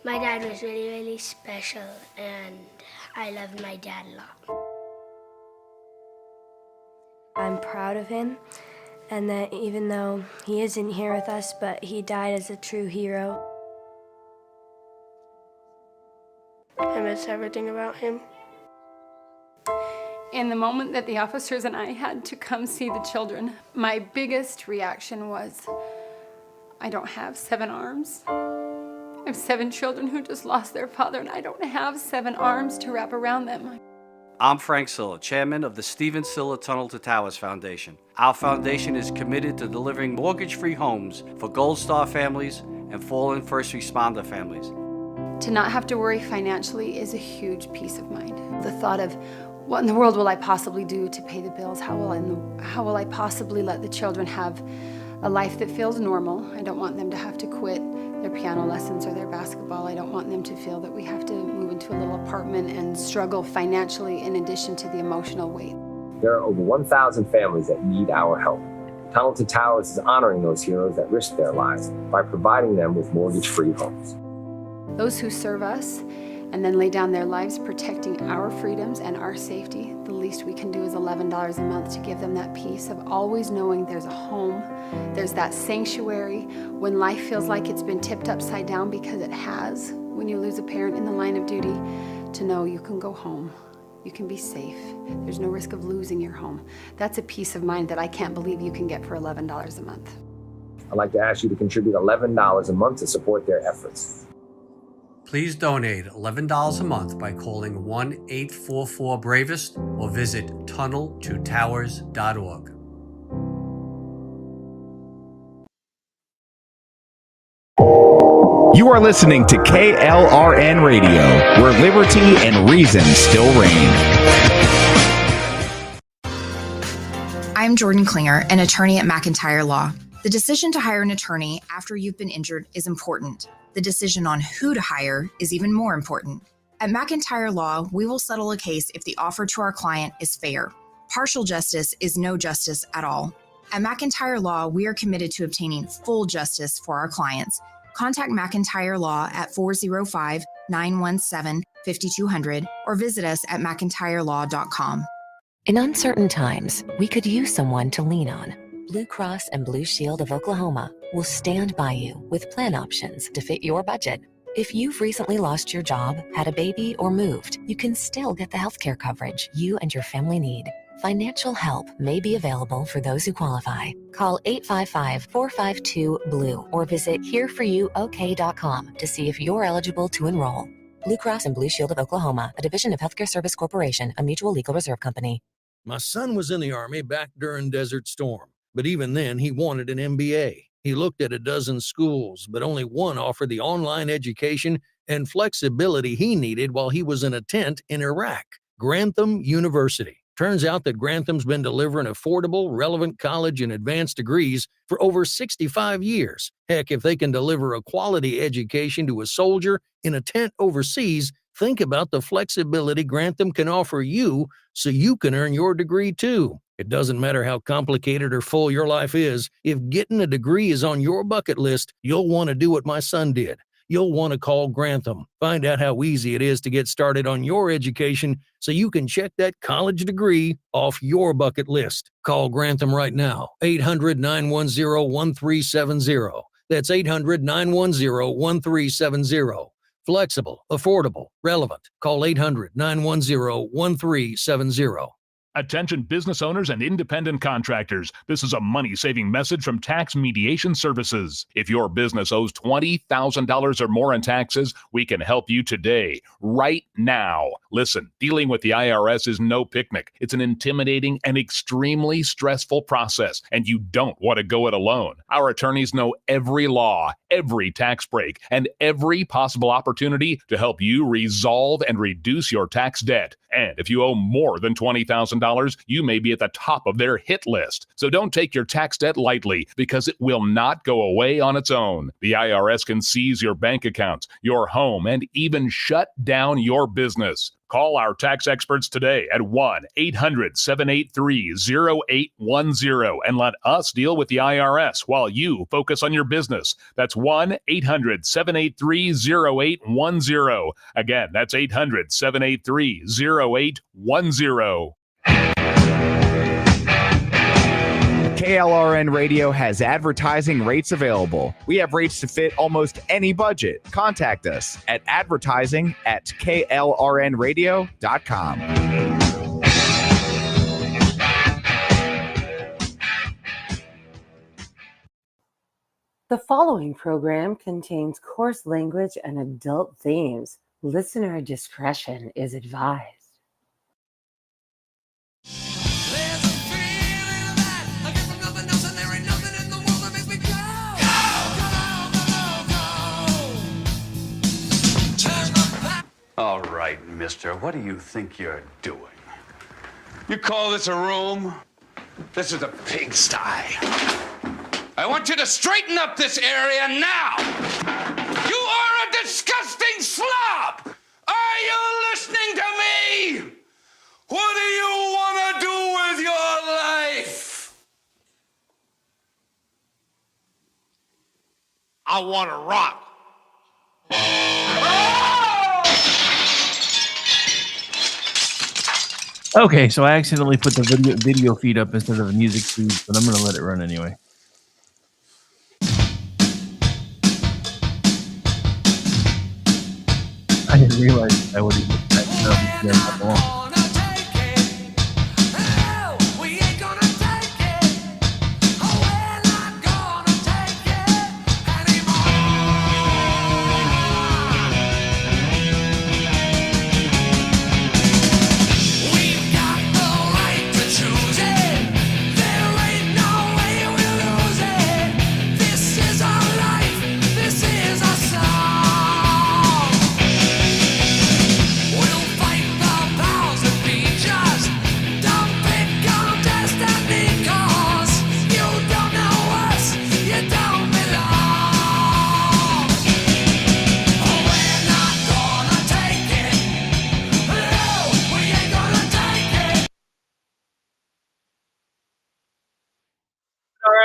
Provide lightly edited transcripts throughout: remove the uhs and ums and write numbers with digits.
My dad was really, really special, and I loved my dad a lot. I'm proud of him, and that even though he isn't here with us, but he died as a true hero. I miss everything about him. In the moment that the officers and I had to come see the children, my biggest reaction was, I don't have 7 arms. I have 7 children who just lost their father, and I don't have 7 arms to wrap around them. I'm Frank Silla, chairman of the Stephen Silla Tunnel to Towers Foundation. Our foundation is committed to delivering mortgage-free homes for Gold Star families and fallen first responder families. To not have to worry financially is a huge peace of mind. The thought of, what in the world will I possibly do to pay the bills? How will I possibly let the children have a life that feels normal? I don't want them to have to quit their piano lessons or their basketball. I don't want them to feel that we have to move into a little apartment and struggle financially in addition to the emotional weight. There are over 1,000 families that need our help. Tunnel to Towers is honoring those heroes that risked their lives by providing them with mortgage-free homes. Those who serve us and then lay down their lives protecting our freedoms and our safety, the least we can do is $11 a month to give them that peace of always knowing there's a home, there's that sanctuary when life feels like it's been tipped upside down, because it has. When you lose a parent in the line of duty, to know you can go home, you can be safe, there's no risk of losing your home. That's a peace of mind that I can't believe you can get for $11 a month. I'd like to ask you to contribute $11 a month to support their efforts. Please donate $11 a month by calling 1-844-BRAVEST or visit tunneltotowers.org. You are listening to KLRN Radio, where liberty and reason still reign. I'm Jordan Klinger, an attorney at McIntyre Law. The decision to hire an attorney after you've been injured is important. The decision on who to hire is even more important. At McIntyre Law, we will settle a case if the offer to our client is fair. Partial justice is no justice at all. At McIntyre Law, we are committed to obtaining full justice for our clients. Contact McIntyre Law at 405-917-5200 or visit us at mcintyrelaw.com. In uncertain times, we could use someone to lean on. Blue Cross and Blue Shield of Oklahoma will stand by you with plan options to fit your budget. If you've recently lost your job, had a baby, or moved, you can still get the healthcare coverage you and your family need. Financial help may be available for those who qualify. Call 855-452-BLUE or visit hereforyouok.com to see if you're eligible to enroll. Blue Cross and Blue Shield of Oklahoma, a division of Healthcare Service Corporation, a mutual legal reserve company. My son was in the Army back during Desert Storm, but even then he wanted an MBA. He looked at a dozen schools, but only one offered the online education and flexibility he needed while he was in a tent in Iraq, Grantham University. Turns out that Grantham's been delivering affordable, relevant college and advanced degrees for over 65 years. Heck, if they can deliver a quality education to a soldier in a tent overseas, think about the flexibility Grantham can offer you so you can earn your degree too. It doesn't matter how complicated or full your life is. If getting a degree is on your bucket list, you'll want to do what my son did. You'll want to call Grantham. Find out how easy it is to get started on your education so you can check that college degree off your bucket list. Call Grantham right now, 800-910-1370. That's 800-910-1370. Flexible, affordable, relevant. Call 800-910-1370. Attention business owners and independent contractors. This is a money-saving message from Tax Mediation Services. If your business owes $20,000 or more in taxes, we can help you today, right now. Listen, dealing with the IRS is no picnic. It's an intimidating and extremely stressful process, and you don't want to go it alone. Our attorneys know every law, every tax break, and every possible opportunity to help you resolve and reduce your tax debt. And if you owe more than $20,000, $1,000, you may be at the top of their hit list. So don't take your tax debt lightly, because it will not go away on its own. The IRS can seize your bank accounts, your home, and even shut down your business. Call our tax experts today at 1-800-783-0810 and let us deal with the IRS while you focus on your business. That's 1-800-783-0810. Again, that's 800-783-0810. KLRN Radio has advertising rates available. We have rates to fit almost any budget. Contact us at advertising@klrnradio.com. The following program contains coarse language and adult themes. Listener discretion is advised. All right, mister, what do you think you're doing? You call this a room? This is a pigsty. I want you to straighten up this area now! You are a disgusting slob! Are you listening to me? What do you want to do with your life? I want to rock. Okay, so I accidentally put the video feed up instead of the music feed, but I'm going to let it run anyway. I didn't realize I would have that long.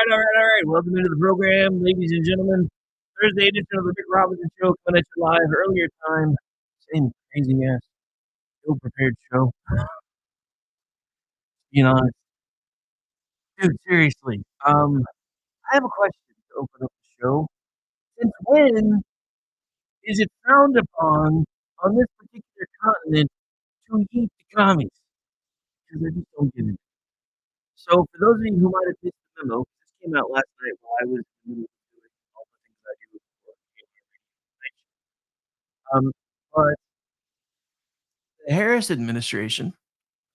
All right. Welcome into the program, ladies and gentlemen. Thursday edition of the Rick Robinson Show coming at you live earlier time. Same crazy ass, ill-prepared show. You know, dude, seriously. I have a question to open up the show. Since when is it frowned upon on this particular continent to eat the commies? Because I just don't get it. So, for those of you who might have missed the memo, this came out last night while I was in the middle of doing all the things I do for but the Harris administration,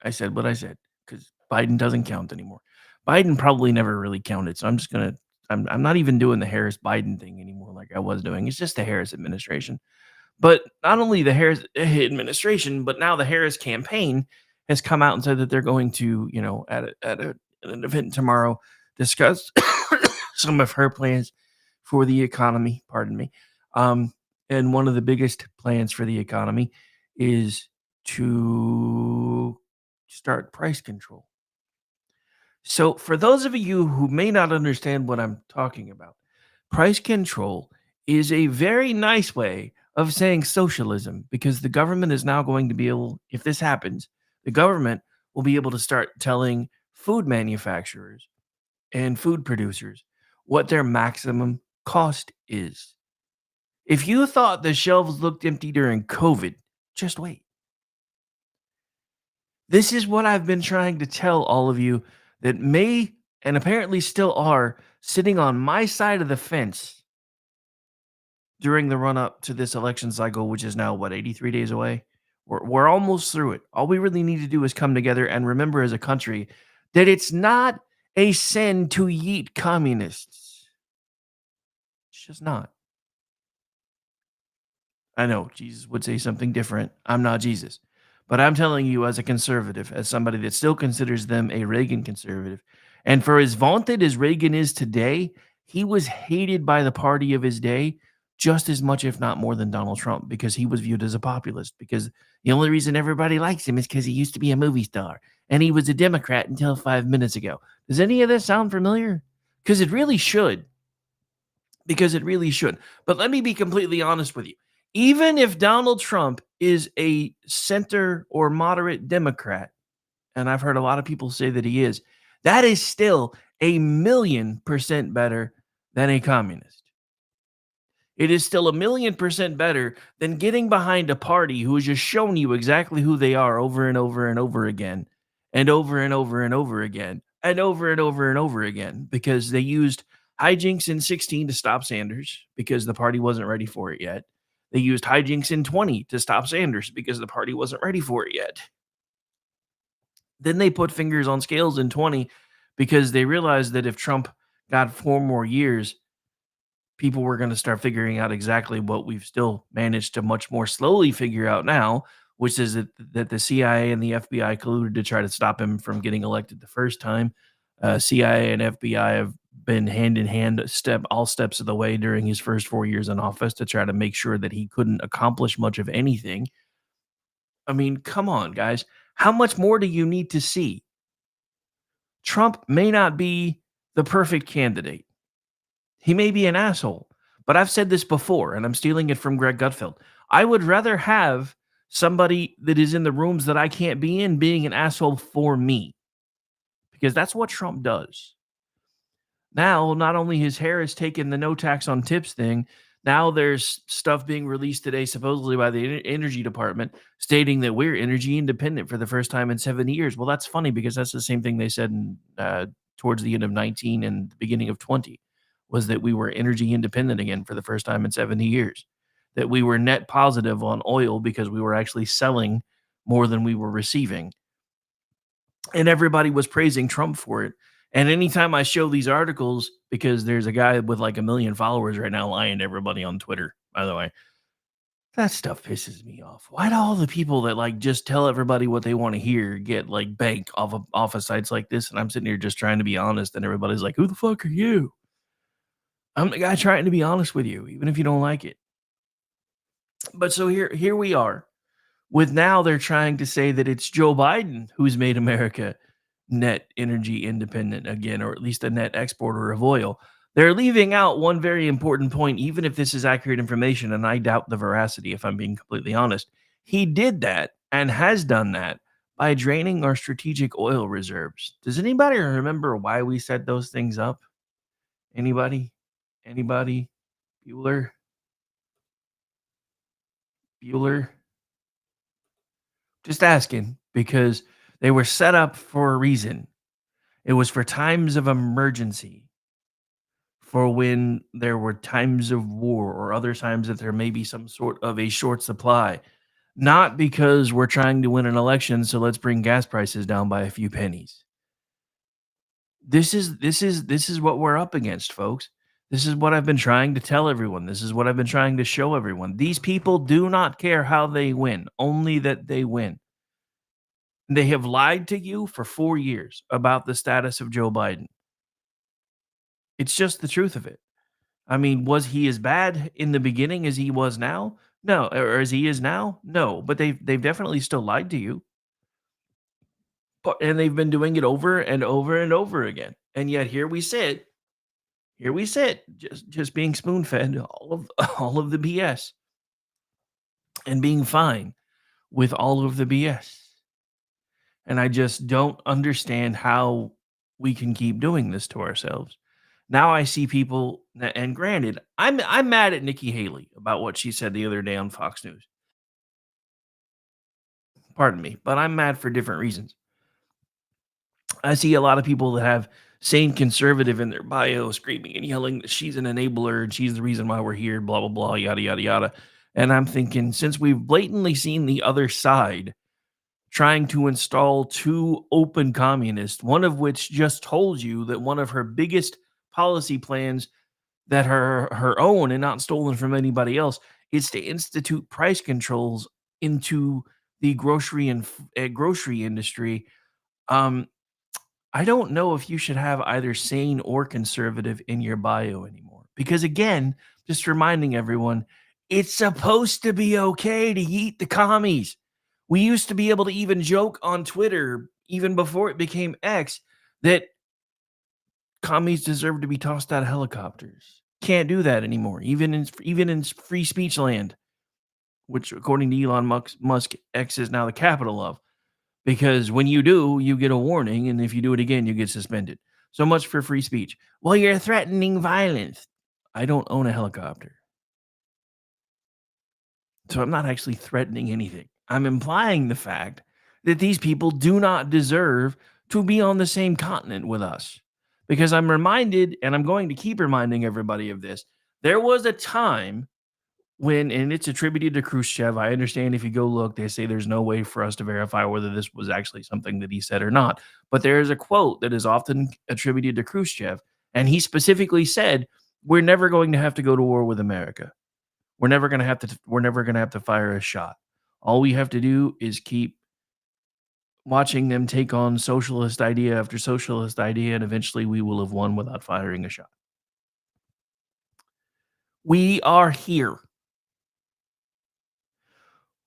I said what I said because Biden doesn't count anymore. Biden probably never really counted, so I'm just gonna. I'm not even doing the Harris Biden thing anymore like I was doing. It's just the Harris administration. But not only the Harris administration, but now the Harris campaign has come out and said that they're going to, at an event tomorrow, discuss some of her plans for the economy. Pardon me. And one of the biggest plans for the economy is to start price control. So, for those of you who may not understand what I'm talking about, price control is a very nice way of saying socialism, because the government is now going to be able, if this happens, the government will be able to start telling food manufacturers and food producers what their maximum cost is. If you thought the shelves looked empty during COVID, just wait. This is what I've been trying to tell all of you that may and apparently still are sitting on my side of the fence during the run up to this election cycle, which is now, 83 days away? We're almost through it. All we really need to do is come together and remember as a country that it's not a sin to yeet communists. It's just not. I know Jesus would say something different. I'm not Jesus. But I'm telling you, as a conservative, as somebody that still considers them a Reagan conservative, and for as vaunted as Reagan is today, he was hated by the party of his day just as much, if not more, than Donald Trump, because he was viewed as a populist. Because the only reason everybody likes him is because he used to be a movie star and he was a Democrat until 5 minutes ago. Does any of this sound familiar? Because it really should. Because it really should. But let me be completely honest with you. Even if Donald Trump is a center or moderate Democrat, and I've heard a lot of people say that he is, that is still 1,000,000% better than a communist. It is still 1,000,000% better than getting behind a party who has just shown you exactly who they are over and over and over again, and over and over and over again, and over and over and over again, because they used hijinks in 16 to stop Sanders because the party wasn't ready for it yet. They used hijinks in 20 to stop Sanders because the party wasn't ready for it yet. Then they put fingers on scales in 20 because they realized that if Trump got 4 more years, people were going to start figuring out exactly what we've still managed to much more slowly figure out now, which is that the CIA and the FBI colluded to try to stop him from getting elected the first time. CIA and FBI have been hand in hand all steps of the way during his first 4 years in office to try to make sure that he couldn't accomplish much of anything. I mean, come on, guys. How much more do you need to see? Trump may not be the perfect candidate. He may be an asshole, but I've said this before, and I'm stealing it from Greg Gutfeld. I would rather have somebody that is in the rooms that I can't be in being an asshole for me, because that's what Trump does. Now, not only his Harris taken the no tax on tips thing, now there's stuff being released today, supposedly by the Energy Department, stating that we're energy independent for the first time in 7 years. Well, that's funny because that's the same thing they said towards the end of 19 and the beginning of 20, was that we were energy independent again for the first time in 70 years, that we were net positive on oil because we were actually selling more than we were receiving. And everybody was praising Trump for it. And anytime I show these articles, because there's a guy with like 1 million followers right now lying to everybody on Twitter, by the way, that stuff pisses me off. Why do all the people that like just tell everybody what they want to hear get like bank off of sites like this? And I'm sitting here just trying to be honest, and everybody's like, who the fuck are you? I'm the guy trying to be honest with you, even if you don't like it. But so here we are. With now they're trying to say that it's Joe Biden who's made America net energy independent again, or at least a net exporter of oil. They're leaving out one very important point, even if this is accurate information, and I doubt the veracity, if I'm being completely honest. He did that and has done that by draining our strategic oil reserves. Does anybody remember why we set those things up? Anybody? Anybody? Bueller? Just asking, because they were set up for a reason. It was for times of emergency, for when there were times of war or other times that there may be some sort of a short supply. Not because we're trying to win an election, so let's bring gas prices down by a few pennies. This is what we're up against, folks. This is what I've been trying to tell everyone. This is what I've been trying to show everyone. These people do not care how they win, only that they win. They have lied to you for 4 years about the status of Joe Biden. It's just the truth of it. I mean, was he as bad in the beginning as he was now? No. Or as he is now? No. But they've definitely still lied to you. And they've been doing it over and over and over again. And yet here we sit, just being spoon-fed all of the BS and being fine with all of the BS. And I just don't understand how we can keep doing this to ourselves. Now I see people, and granted, I'm mad at Nikki Haley about what she said the other day on Fox News. Pardon me, but I'm mad for different reasons. I see a lot of people that have sane conservative in their bio screaming and yelling that she's an enabler and she's the reason why we're here, blah, blah, blah, yada, yada, yada. And I'm thinking, since we've blatantly seen the other side trying to install 2 open communists, one of which just told you that one of her biggest policy plans that her own and not stolen from anybody else is to institute price controls into the grocery industry, um, I don't know if you should have either sane or conservative in your bio anymore. Because again, just reminding everyone, it's supposed to be okay to eat the commies. We used to be able to even joke on Twitter, even before it became X, that commies deserve to be tossed out of helicopters. Can't do that anymore, even in free speech land, which according to Elon Musk, X is now the capital of. Because when you do, you get a warning, and if you do it again, you get suspended. So much for free speech. Well, you're threatening violence. I don't own a helicopter. So I'm not actually threatening anything. I'm implying the fact that these people do not deserve to be on the same continent with us. Because I'm reminded, and I'm going to keep reminding everybody of this, there was a time when, and it's attributed to Khrushchev. I understand if you go look, they say there's no way for us to verify whether this was actually something that he said or not. But there is a quote that is often attributed to Khrushchev, and he specifically said, "We're never going to have to go to war with America. We're never going to have to. We're never going to have to fire a shot. All we have to do is keep watching them take on socialist idea after socialist idea, and eventually we will have won without firing a shot." We are here.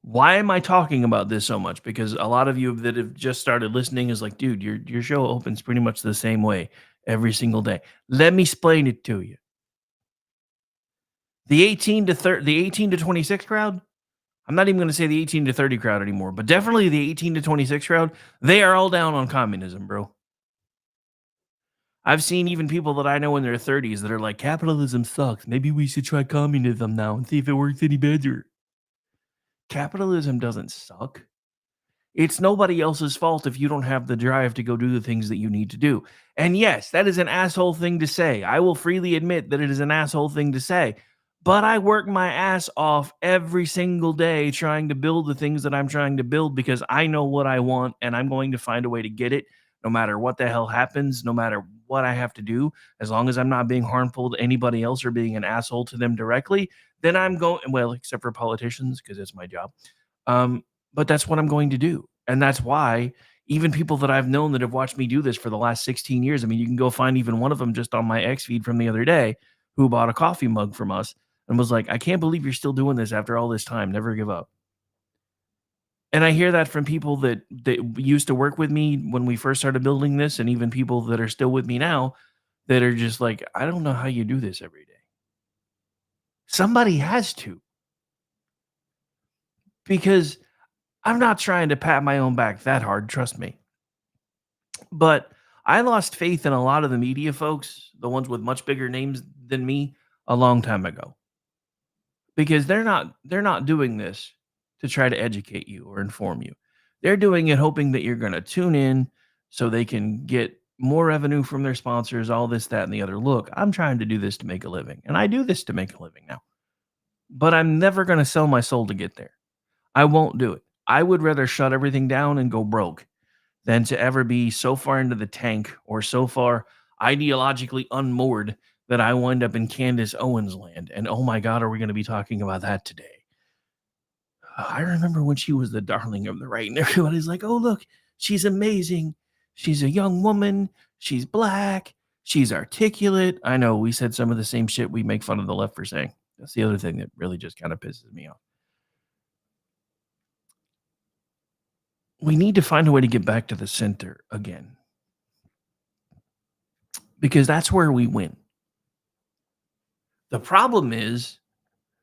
Why am I talking about this so much? Because a lot of you that have just started listening is like, dude, your show opens pretty much the same way every single day. Let me explain it to you. The 18 to 26 crowd, I'm not even going to say the 18 to 30 crowd anymore, but definitely the 18 to 26 crowd, they are all down on communism, bro. I've seen even people that I know in their 30s that are like, capitalism sucks. Maybe we should try communism now and see if it works any better. Capitalism doesn't suck. It's nobody else's fault if you don't have the drive to go do the things that you need to do. And yes, that is an asshole thing to say. I will freely admit that it is an asshole thing to say. But I work my ass off every single day trying to build the things that I'm trying to build because I know what I want and I'm going to find a way to get it no matter what the hell happens, no matter what I have to do. As long as I'm not being harmful to anybody else or being an asshole to them directly, then I'm going, well, except for politicians because it's my job. But that's what I'm going to do. And that's why even people that I've known that have watched me do this for the last 16 years, I mean, you can go find even one of them just on my X feed from the other day who bought a coffee mug from us and was like, I can't believe you're still doing this after all this time. Never give up. And I hear that from people that used to work with me when we first started building this, and even people that are still with me now that are just like, I don't know how you do this every day. Somebody has to. Because I'm not trying to pat my own back that hard, trust me. But I lost faith in a lot of the media folks, the ones with much bigger names than me, a long time ago. Because they're not doing this to try to educate you or inform you. They're doing it hoping that you're going to tune in so they can get more revenue from their sponsors, all this, that, and the other. Look, I'm trying to do this to make a living, and I do this to make a living now. But I'm never going to sell my soul to get there. I won't do it. I would rather shut everything down and go broke than to ever be so far into the tank or so far ideologically unmoored that I wind up in Candace Owens land. And oh my God, are we going to be talking about that today? I remember when she was the darling of the right, and everybody's like, oh, look, she's amazing. She's a young woman. She's black. She's articulate. I know we said some of the same shit we make fun of the left for saying. That's the other thing that really just kind of pisses me off. We need to find a way to get back to the center again. Because that's where we win. The problem is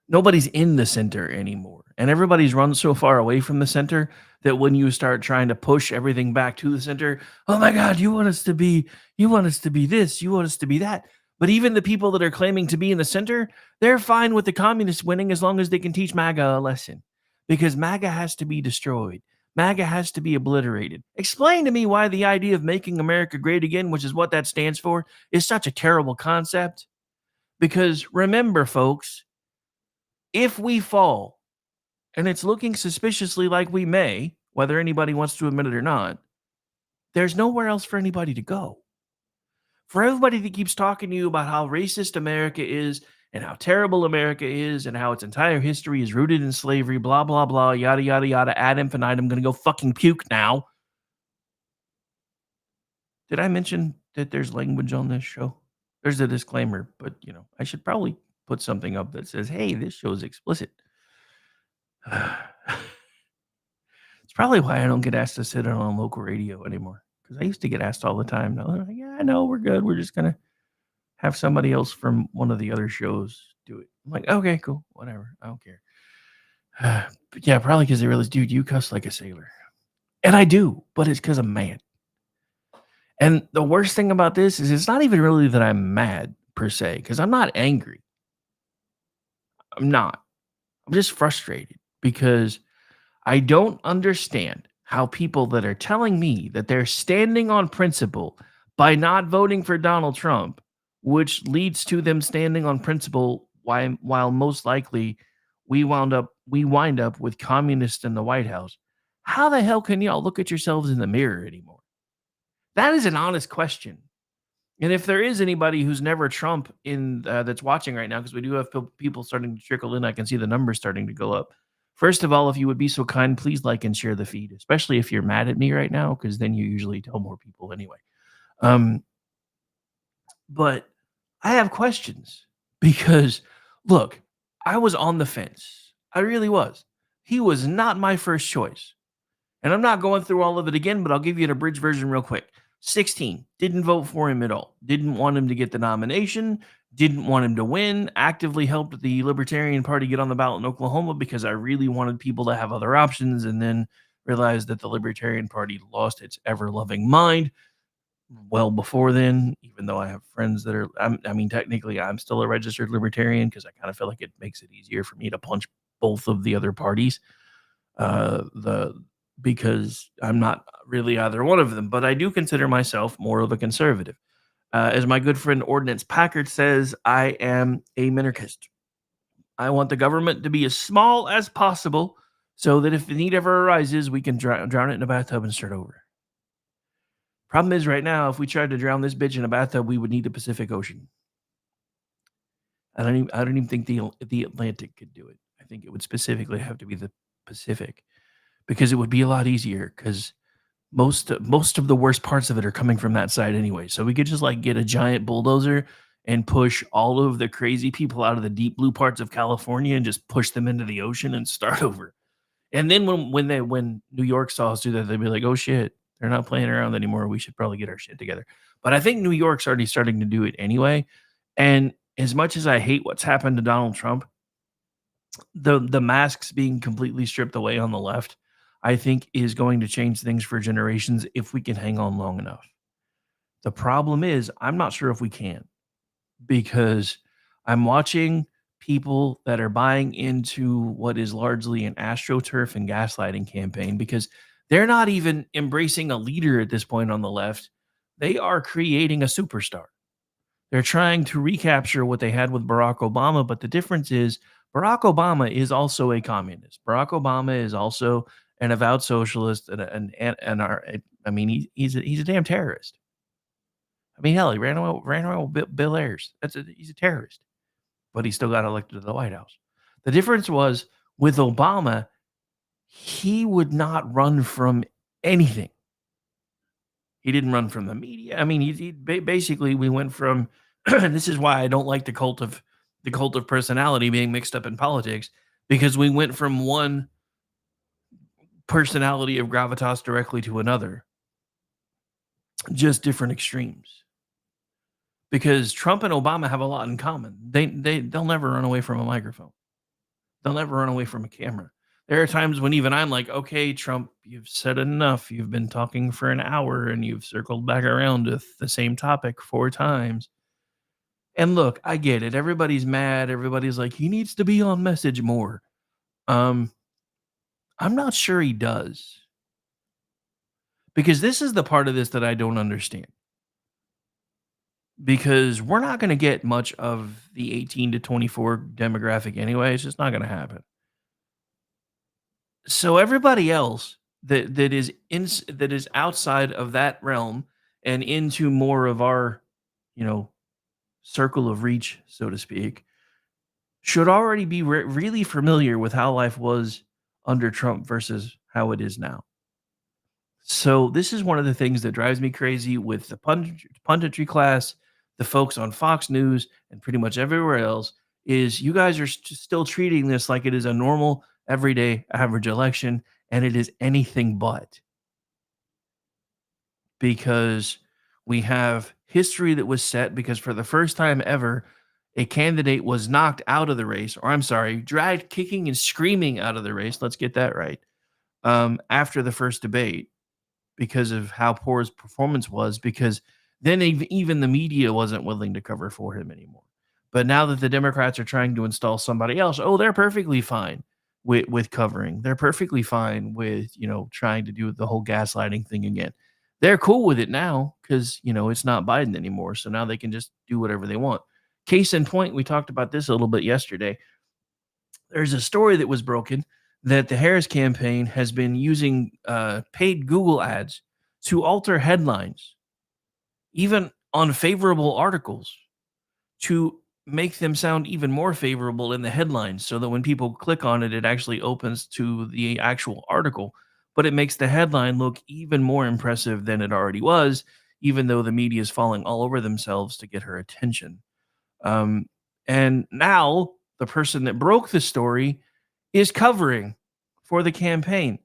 nobody's in the center anymore. And everybody's run so far away from the center that when you start trying to push everything back to the center, oh my God, you want us to be this, you want us to be that. But even the people that are claiming to be in the center, they're fine with the communists winning as long as they can teach MAGA a lesson. Because MAGA has to be destroyed. MAGA has to be obliterated. Explain to me why the idea of making America great again, which is what that stands for, is such a terrible concept. Because remember, folks, if we fall, and it's looking suspiciously like we may, whether anybody wants to admit it or not, there's nowhere else for anybody to go. For everybody that keeps talking to you about how racist America is and how terrible America is and how its entire history is rooted in slavery, blah, blah, blah, yada, yada, yada, ad infinitum. I'm going to go fucking puke now. Did I mention that there's language on this show? There's a disclaimer, but I should probably put something up that says, hey, this show is explicit. It's probably why I don't get asked to sit on local radio anymore. Because I used to get asked all the time. Now they're like, yeah, I know, we're good. We're just going to have somebody else from one of the other shows do it. I'm like, okay, cool, whatever. I don't care. But yeah, probably because they realize, dude, you cuss like a sailor. And I do, but it's because I'm mad. And the worst thing about this is it's not even really that I'm mad per se, because I'm not angry. I'm not. I'm just frustrated because I don't understand how people that are telling me that they're standing on principle by not voting for Donald Trump, which leads to them standing on principle while most likely we wind up with communists in the White House. How the hell can y'all look at yourselves in the mirror anymore? That is an honest question. And if there is anybody who's never Trump in that's watching right now, because we do have people starting to trickle in, I can see the numbers starting to go up. First of all, if you would be so kind, please like and share the feed, especially if you're mad at me right now, because then you usually tell more people anyway. But I have questions because, look, I was on the fence. I really was. He was not my first choice. And I'm not going through all of it again, but I'll give you an abridged version real quick. 16, didn't vote for him at all. Didn't want him to get the nomination. Didn't want him to win. Actively helped the Libertarian Party get on the ballot in Oklahoma because I really wanted people to have other options, and then realized that the Libertarian Party lost its ever-loving mind well before then, even though I have friends that are, technically I'm still a registered Libertarian because I kind of feel like it makes it easier for me to punch both of the other parties. Because I'm not really either one of them, but I do consider myself more of a conservative. As my good friend Ordnance Packard says, I am a minarchist. I want the government to be as small as possible so that if the need ever arises, we can drown it in a bathtub and start over. Problem is right now, if we tried to drown this bitch in a bathtub, we would need the Pacific Ocean. I don't even think the Atlantic could do it. I think it would specifically have to be the Pacific, because it would be a lot easier, because most of the worst parts of it are coming from that side anyway. So we could just get a giant bulldozer and push all of the crazy people out of the deep blue parts of California and just push them into the ocean and start over. And then when New York saw us do that, they'd be like, oh shit, they're not playing around anymore. We should probably get our shit together. But I think New York's already starting to do it anyway. And as much as I hate what's happened to Donald Trump, the masks being completely stripped away on the left, I think is going to change things for generations if we can hang on long enough. The problem is, I'm not sure if we can, because I'm watching people that are buying into what is largely an AstroTurf and gaslighting campaign, because they're not even embracing a leader at this point on the left. They are creating a superstar. They're trying to recapture what they had with Barack Obama, but the difference is Barack Obama is also a communist. Barack Obama is also an avowed socialist, he's a damn terrorist. I mean, hell, he ran away with Bill Ayers. He's a terrorist, but he still got elected to the White House. The difference was with Obama, he would not run from anything. He didn't run from the media. I mean, he basically, we went from, this is why I don't like the cult of personality being mixed up in politics, because we went from one personality of gravitas directly to another, just different extremes. Because Trump and Obama have a lot in common. They'll never run away from a microphone. They'll never run away from a camera. There are times when even I'm like, okay, Trump, you've said enough. You've been talking for an hour and you've circled back around with the same topic 4 times. And look, I get it. Everybody's mad. Everybody's like, he needs to be on message more. I'm not sure he does. Because this is the part of this that I don't understand. Because we're not going to get much of the 18 to 24 demographic anyway. It's just not going to happen. So everybody else that is outside of that realm and into more of our, circle of reach, so to speak, should already be really familiar with how life was under Trump versus how it is now. So this is one of the things that drives me crazy with the punditry class, the folks on Fox News, and pretty much everywhere else, is you guys are still treating this like it is a normal, everyday, average election, and it is anything but. Because we have history that was set because for the first time ever, a candidate was knocked out of the race, or I'm sorry, dragged kicking and screaming out of the race. Let's get that right. After the first debate, because of how poor his performance was, because then even the media wasn't willing to cover for him anymore. But now that the Democrats are trying to install somebody else, they're perfectly fine with covering. They're perfectly fine with, trying to do the whole gaslighting thing again. They're cool with it now because, it's not Biden anymore. So now they can just do whatever they want. Case in point, we talked about this a little bit yesterday. There's a story that was broken that the Harris campaign has been using paid Google ads to alter headlines, even on favorable articles, to make them sound even more favorable in the headlines so that when people click on it, it actually opens to the actual article. But it makes the headline look even more impressive than it already was, even though the media is falling all over themselves to get her attention. And now the person that broke the story is covering for the campaign.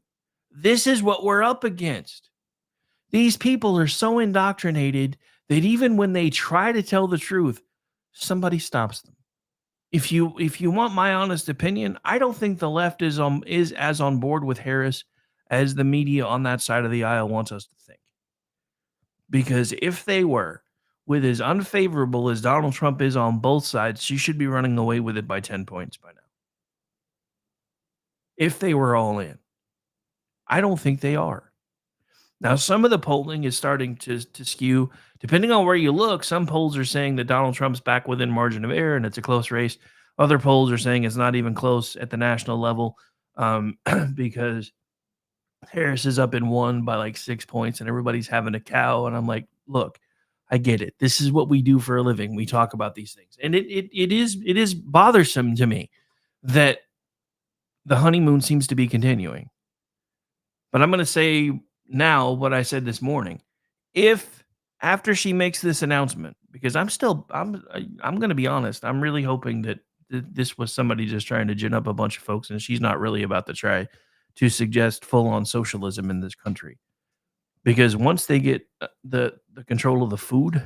This is what we're up against. These people are so indoctrinated that even when they try to tell the truth, somebody stops them. If you want my honest opinion, I don't think the left is as on board with Harris as the media on that side of the aisle wants us to think. Because if they were, with as unfavorable as Donald Trump is on both sides, she should be running away with it by 10 points by now. If they were all in. I don't think they are. Now, some of the polling is starting to skew. Depending on where you look, some polls are saying that Donald Trump's back within margin of error and it's a close race. Other polls are saying it's not even close at the national level because Harris is up in one by like 6 points and everybody's having a cow. And I'm like, look, I get it. This is what we do for a living. We talk about these things. And it is bothersome to me that the honeymoon seems to be continuing. But I'm going to say now what I said this morning. If after she makes this announcement, because I'm going to be honest, I'm really hoping that this was somebody just trying to gin up a bunch of folks and she's not really about to try to suggest full-on socialism in this country. Because once they get the control of the food,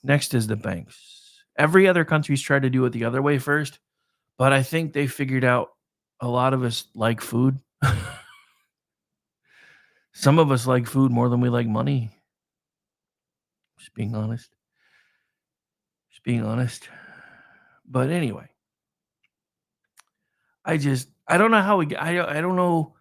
next is the banks. Every other country's tried to do it the other way first, but I think they figured out a lot of us like food. Some of us like food more than we like money. Just being honest. But anyway, I don't know how I don't know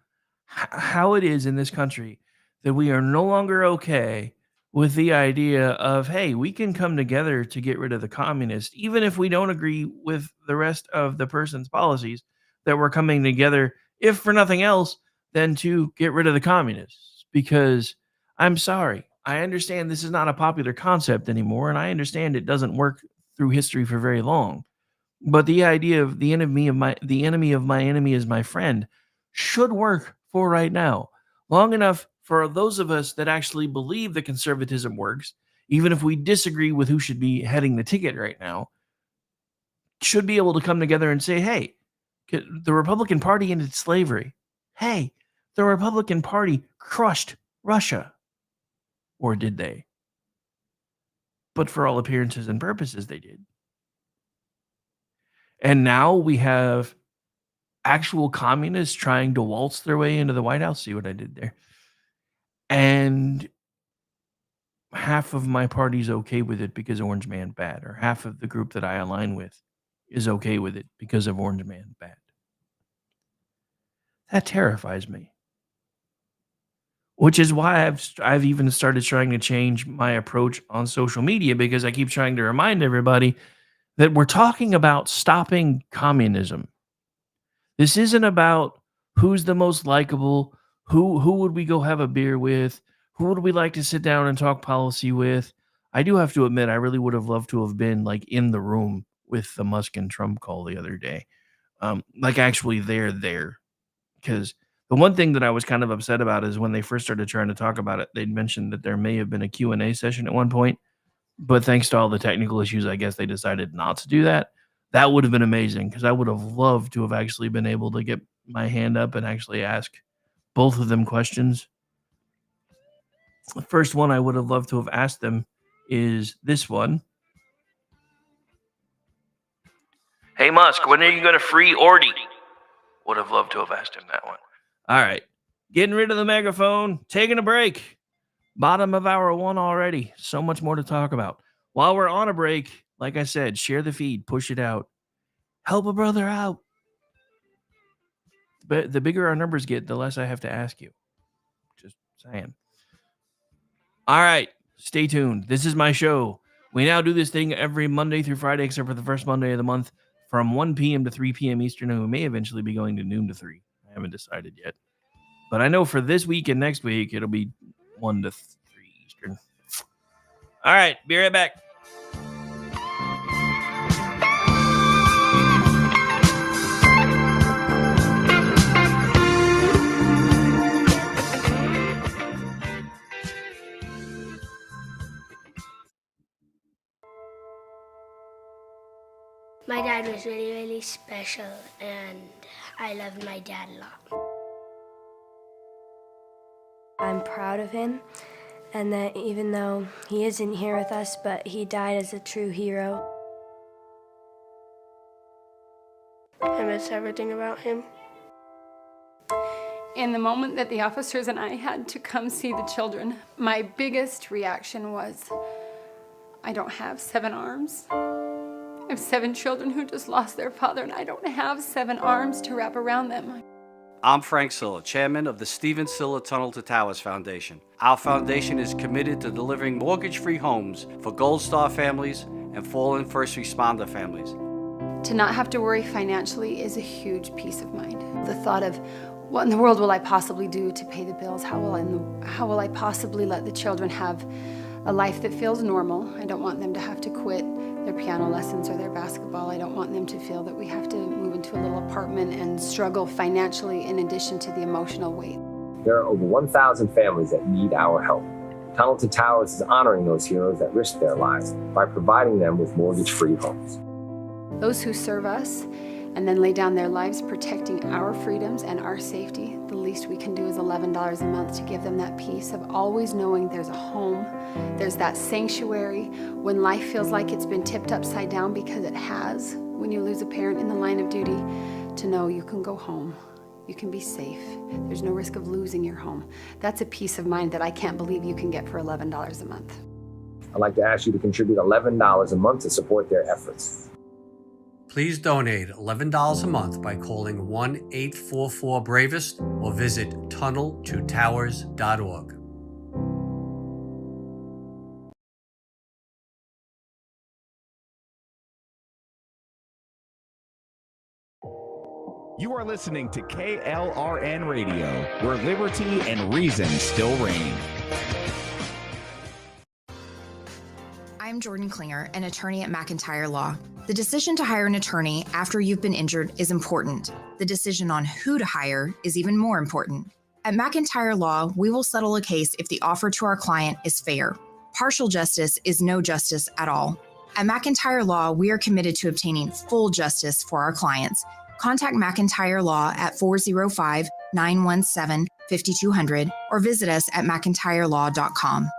how it is in this country that we are no longer okay with the idea of, hey, we can come together to get rid of the communists, even if we don't agree with the rest of the person's policies, that we're coming together, if for nothing else, than to get rid of the communists. Because I'm sorry, I understand this is not a popular concept anymore, and I understand it doesn't work through history for very long. But the idea of the enemy of my enemy is my friend should work for right now. Long enough for those of us that actually believe that conservatism works, even if we disagree with who should be heading the ticket right now, should be able to come together and say, hey, the Republican Party ended slavery. Hey, the Republican Party crushed Russia. Or did they? But for all appearances and purposes, they did. And now we have actual communists trying to waltz their way into the White House. See what I did there? And half of my party's okay with it because Orange Man bad, or half of the group that I align with is okay with it because of Orange Man bad. That terrifies me. Which is why I've even started trying to change my approach on social media, because I keep trying to remind everybody that we're talking about stopping communism. This isn't about who's the most likable, who would we go have a beer with, who would we like to sit down and talk policy with. I do have to admit, I really would have loved to have been like in the room with the Musk and Trump call the other day. Like actually they're there. Because the one thing that I was kind of upset about is when they first started trying to talk about it, they'd mentioned that there may have been a Q&A session at one point. But thanks to all the technical issues, I guess they decided not to do that. That would have been amazing because I would have loved to have actually been able to get my hand up and actually ask both of them questions. The first one I would have loved to have asked them is this one. Hey, Musk, when are you going to free Ordy? Would have loved to have asked him that one. All right. Getting rid of the megaphone, taking a break. Bottom of hour one already. So much more to talk about. While we're on a break, like I said, share the feed, push it out. Help a brother out. But the bigger our numbers get, the less I have to ask you. Just saying. All right. Stay tuned. This is my show. We now do this thing every Monday through Friday, except for the first Monday of the month, from 1 p.m. to 3 p.m. Eastern, and we may eventually be going to noon to 3. I haven't decided yet. But I know for this week and next week, it'll be 1 to 3 Eastern. All right. Be right back. My dad was really, really special, and I loved my dad a lot. I'm proud of him, and that even though he isn't here with us, but he died as a true hero. I miss everything about him. In the moment that the officers and I had to come see the children, my biggest reaction was, I don't have 7 arms. I have 7 children who just lost their father, and I don't have 7 arms to wrap around them. I'm Frank Silla, chairman of the Stephen Silla Tunnel to Towers Foundation. Our foundation is committed to delivering mortgage-free homes for Gold Star families and fallen first responder families. To not have to worry financially is a huge peace of mind. The thought of, what in the world will I possibly do to pay the bills? How will I possibly let the children have a life that feels normal? I don't want them to have to quit their piano lessons or their basketball. I don't want them to feel that we have to move into a little apartment and struggle financially in addition to the emotional weight. There are over 1,000 families that need our help. Tunnel to Towers is honoring those heroes that risk their lives by providing them with mortgage-free homes. Those who serve us and then lay down their lives protecting our freedoms and our safety, the least we can do is $11 a month to give them that peace of always knowing there's a home, there's that sanctuary when life feels like it's been tipped upside down, because it has. When you lose a parent in the line of duty, to know you can go home, you can be safe, there's no risk of losing your home. That's a peace of mind that I can't believe you can get for $11 a month. I'd like to ask you to contribute $11 a month to support their efforts. Please donate $11 a month by calling 1-844-BRAVEST or visit tunneltotowers.org. You are listening to KLRN Radio, where liberty and reason still reign. I'm Jordan Klinger, an attorney at McIntyre Law. The decision to hire an attorney after you've been injured is important. The decision on who to hire is even more important. At McIntyre Law, we will settle a case if the offer to our client is fair. Partial justice is no justice at all. At McIntyre Law, we are committed to obtaining full justice for our clients. Contact McIntyre Law at 405-917-5200 or visit us at mcintyrelaw.com.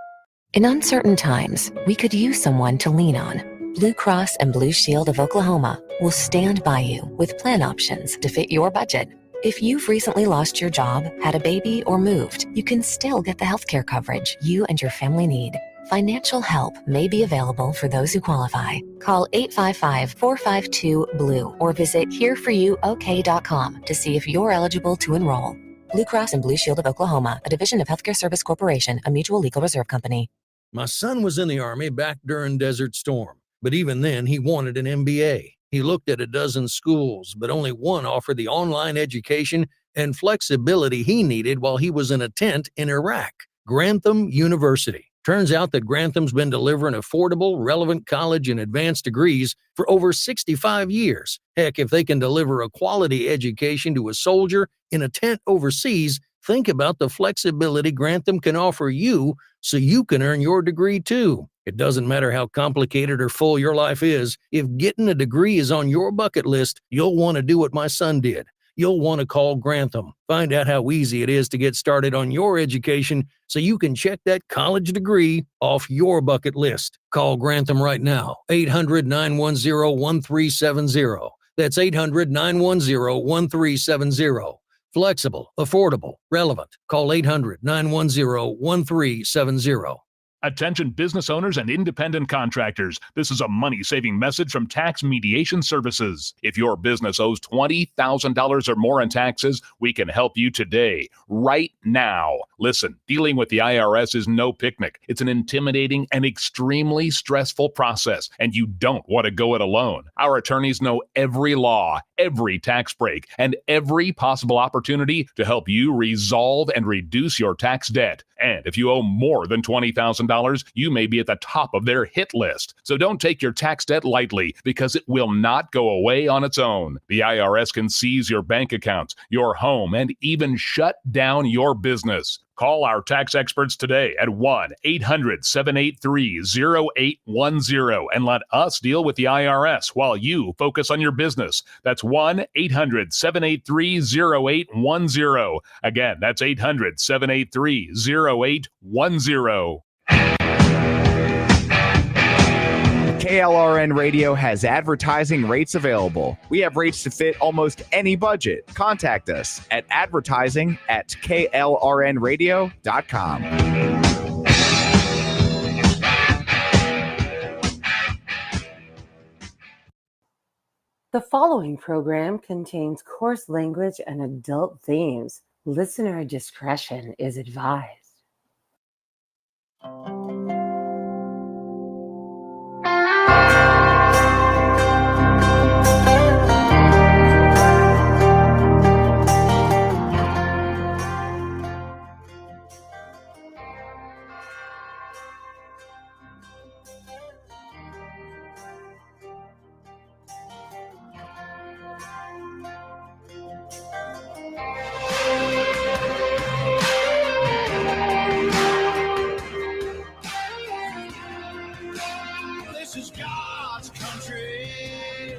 In uncertain times, we could use someone to lean on. Blue Cross and Blue Shield of Oklahoma will stand by you with plan options to fit your budget. If you've recently lost your job, had a baby, or moved, you can still get the healthcare coverage you and your family need. Financial help may be available for those who qualify. Call 855-452-BLUE or visit hereforyouok.com to see if you're eligible to enroll. Blue Cross and Blue Shield of Oklahoma, a division of Healthcare Service Corporation, a mutual legal reserve company. My son was in the Army back during Desert Storm, but even then he wanted an MBA. He looked at a dozen schools, but only one offered the online education and flexibility he needed while he was in a tent in Iraq, Grantham University. Turns out that Grantham's been delivering affordable, relevant college and advanced degrees for over 65 years. Heck, if they can deliver a quality education to a soldier in a tent overseas, think about the flexibility Grantham can offer you so you can earn your degree too. It doesn't matter how complicated or full your life is, if getting a degree is on your bucket list, you'll want to do what my son did. You'll want to call Grantham. Find out how easy it is to get started on your education so you can check that college degree off your bucket list. Call Grantham right now, 800-910-1370. That's 800-910-1370. Flexible, affordable, relevant. Call 800-910-1370. Attention business owners and independent contractors. This is a money-saving message from Tax Mediation Services. If your business owes $20,000 or more in taxes, we can help you today, right now. Listen, dealing with the IRS is no picnic. It's an intimidating and extremely stressful process, and you don't want to go it alone. Our attorneys know every law, every tax break, and every possible opportunity to help you resolve and reduce your tax debt. And if you owe more than $20,000, you may be at the top of their hit list. So don't take your tax debt lightly, because it will not go away on its own. The IRS can seize your bank accounts, your home, and even shut down your business. Call our tax experts today at 1-800-783-0810 and let us deal with the IRS while you focus on your business. That's 1-800-783-0810. Again, that's 800-783-0810. KLRN Radio has advertising rates available. We have rates to fit almost any budget. Contact us at advertising@klrnradio.com. The following program contains coarse language and adult themes. Listener discretion is advised. This is God's country.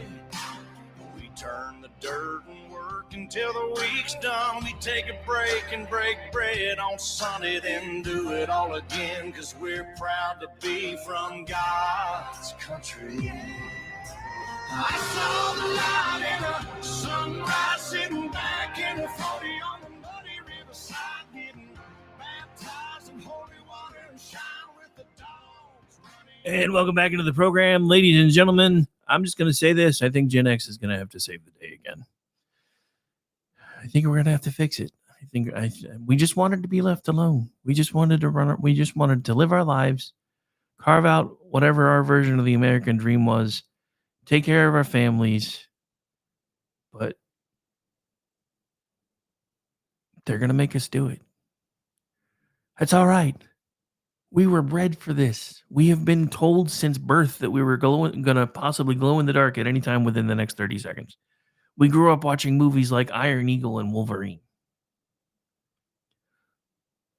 We turn the dirt and work until the week's done. We take a break and break bread on Sunday, then do it all again, 'cause we're proud to be from God's country. I saw the light in a sunrise, sitting back in a 40 on the muddy riverside, getting baptized in holy water and shine with the dogs running. And welcome back into the program, ladies and gentlemen. I'm just going to say this. I think Gen X is going to have to save the day again. I think we're going to have to fix it. We just wanted to be left alone. We just wanted to we just wanted to live our lives, carve out whatever our version of the American dream was, take care of our families. But they're going to make us do it. That's all right. We were bred for this. We have been told since birth that we were going to possibly glow in the dark at any time within the next 30 seconds. We grew up watching movies like Iron Eagle and Wolverine.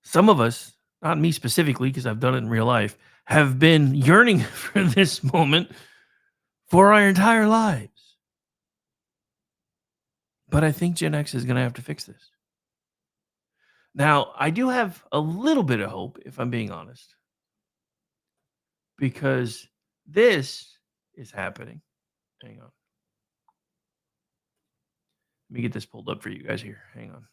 Some of us, not me specifically, because I've done it in real life, have been yearning for this moment for our entire lives. But I think Gen X is going to have to fix this. Now, I do have a little bit of hope, if I'm being honest, because this is happening. Hang on. Let me get this pulled up for you guys here. Hang on.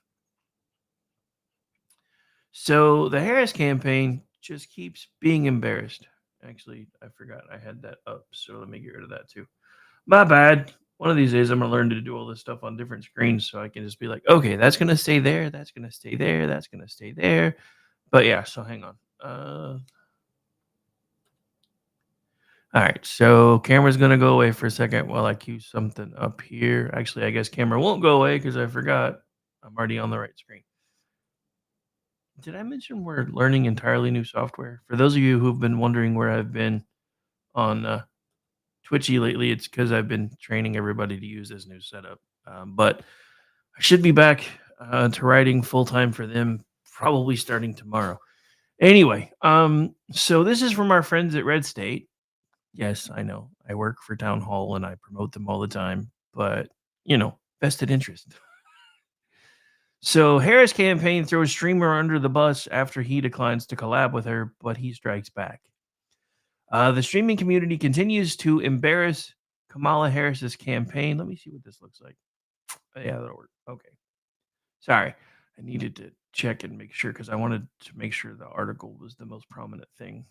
So the Harris campaign just keeps being embarrassed. Actually, I forgot I had that up, so let me get rid of that too. My bad. One of these days, I'm going to learn to do all this stuff on different screens so I can just be like, okay, that's going to stay there. That's going to stay there. That's going to stay there. But yeah, so hang on. All right, so camera's going to go away for a second while I cue something up here. Actually, I guess camera won't go away because I forgot I'm already on the right screen. Did I mention we're learning entirely new software? For those of you who've been wondering where I've been on Twitchy lately, it's because I've been training everybody to use this new setup. But I should be back to writing full time for them, probably starting tomorrow. Anyway, so this is from our friends at Red State. Yes, I know. I work for Town Hall and I promote them all the time, but vested interest. So Harris campaign throws streamer under the bus after he declines to collab with her, but he strikes back. The streaming community continues to embarrass Kamala Harris's campaign. Let me see what this looks like. Yeah, that'll work. Okay. Sorry. I needed to check and make sure because I wanted to make sure the article was the most prominent thing.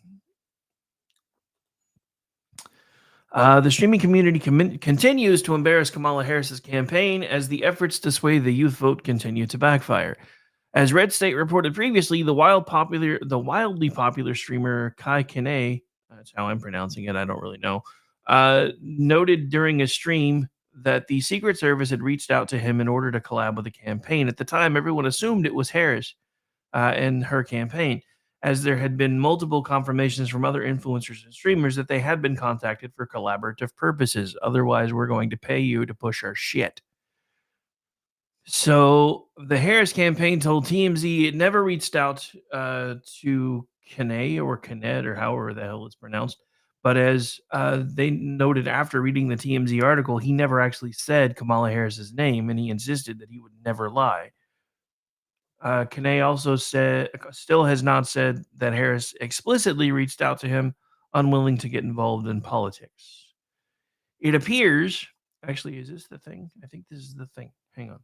The streaming community continues to embarrass Kamala Harris's campaign as the efforts to sway the youth vote continue to backfire. As Red State reported previously, the wildly popular streamer Kai Kane, that's how I'm pronouncing it, I don't really know, noted during a stream that the Secret Service had reached out to him in order to collab with the campaign. At the time, everyone assumed it was Harris and her campaign, as there had been multiple confirmations from other influencers and streamers that they had been contacted for collaborative purposes. Otherwise, we're going to pay you to push our shit. So the Harris campaign told TMZ it never reached out to Kane or Kenneth or however the hell it's pronounced. But as they noted after reading the TMZ article, he never actually said Kamala Harris's name, and he insisted that he would never lie. Kane also still has not said that Harris explicitly reached out to him, unwilling to get involved in politics. It appears, actually, is this the thing? I think this is the thing. Hang on.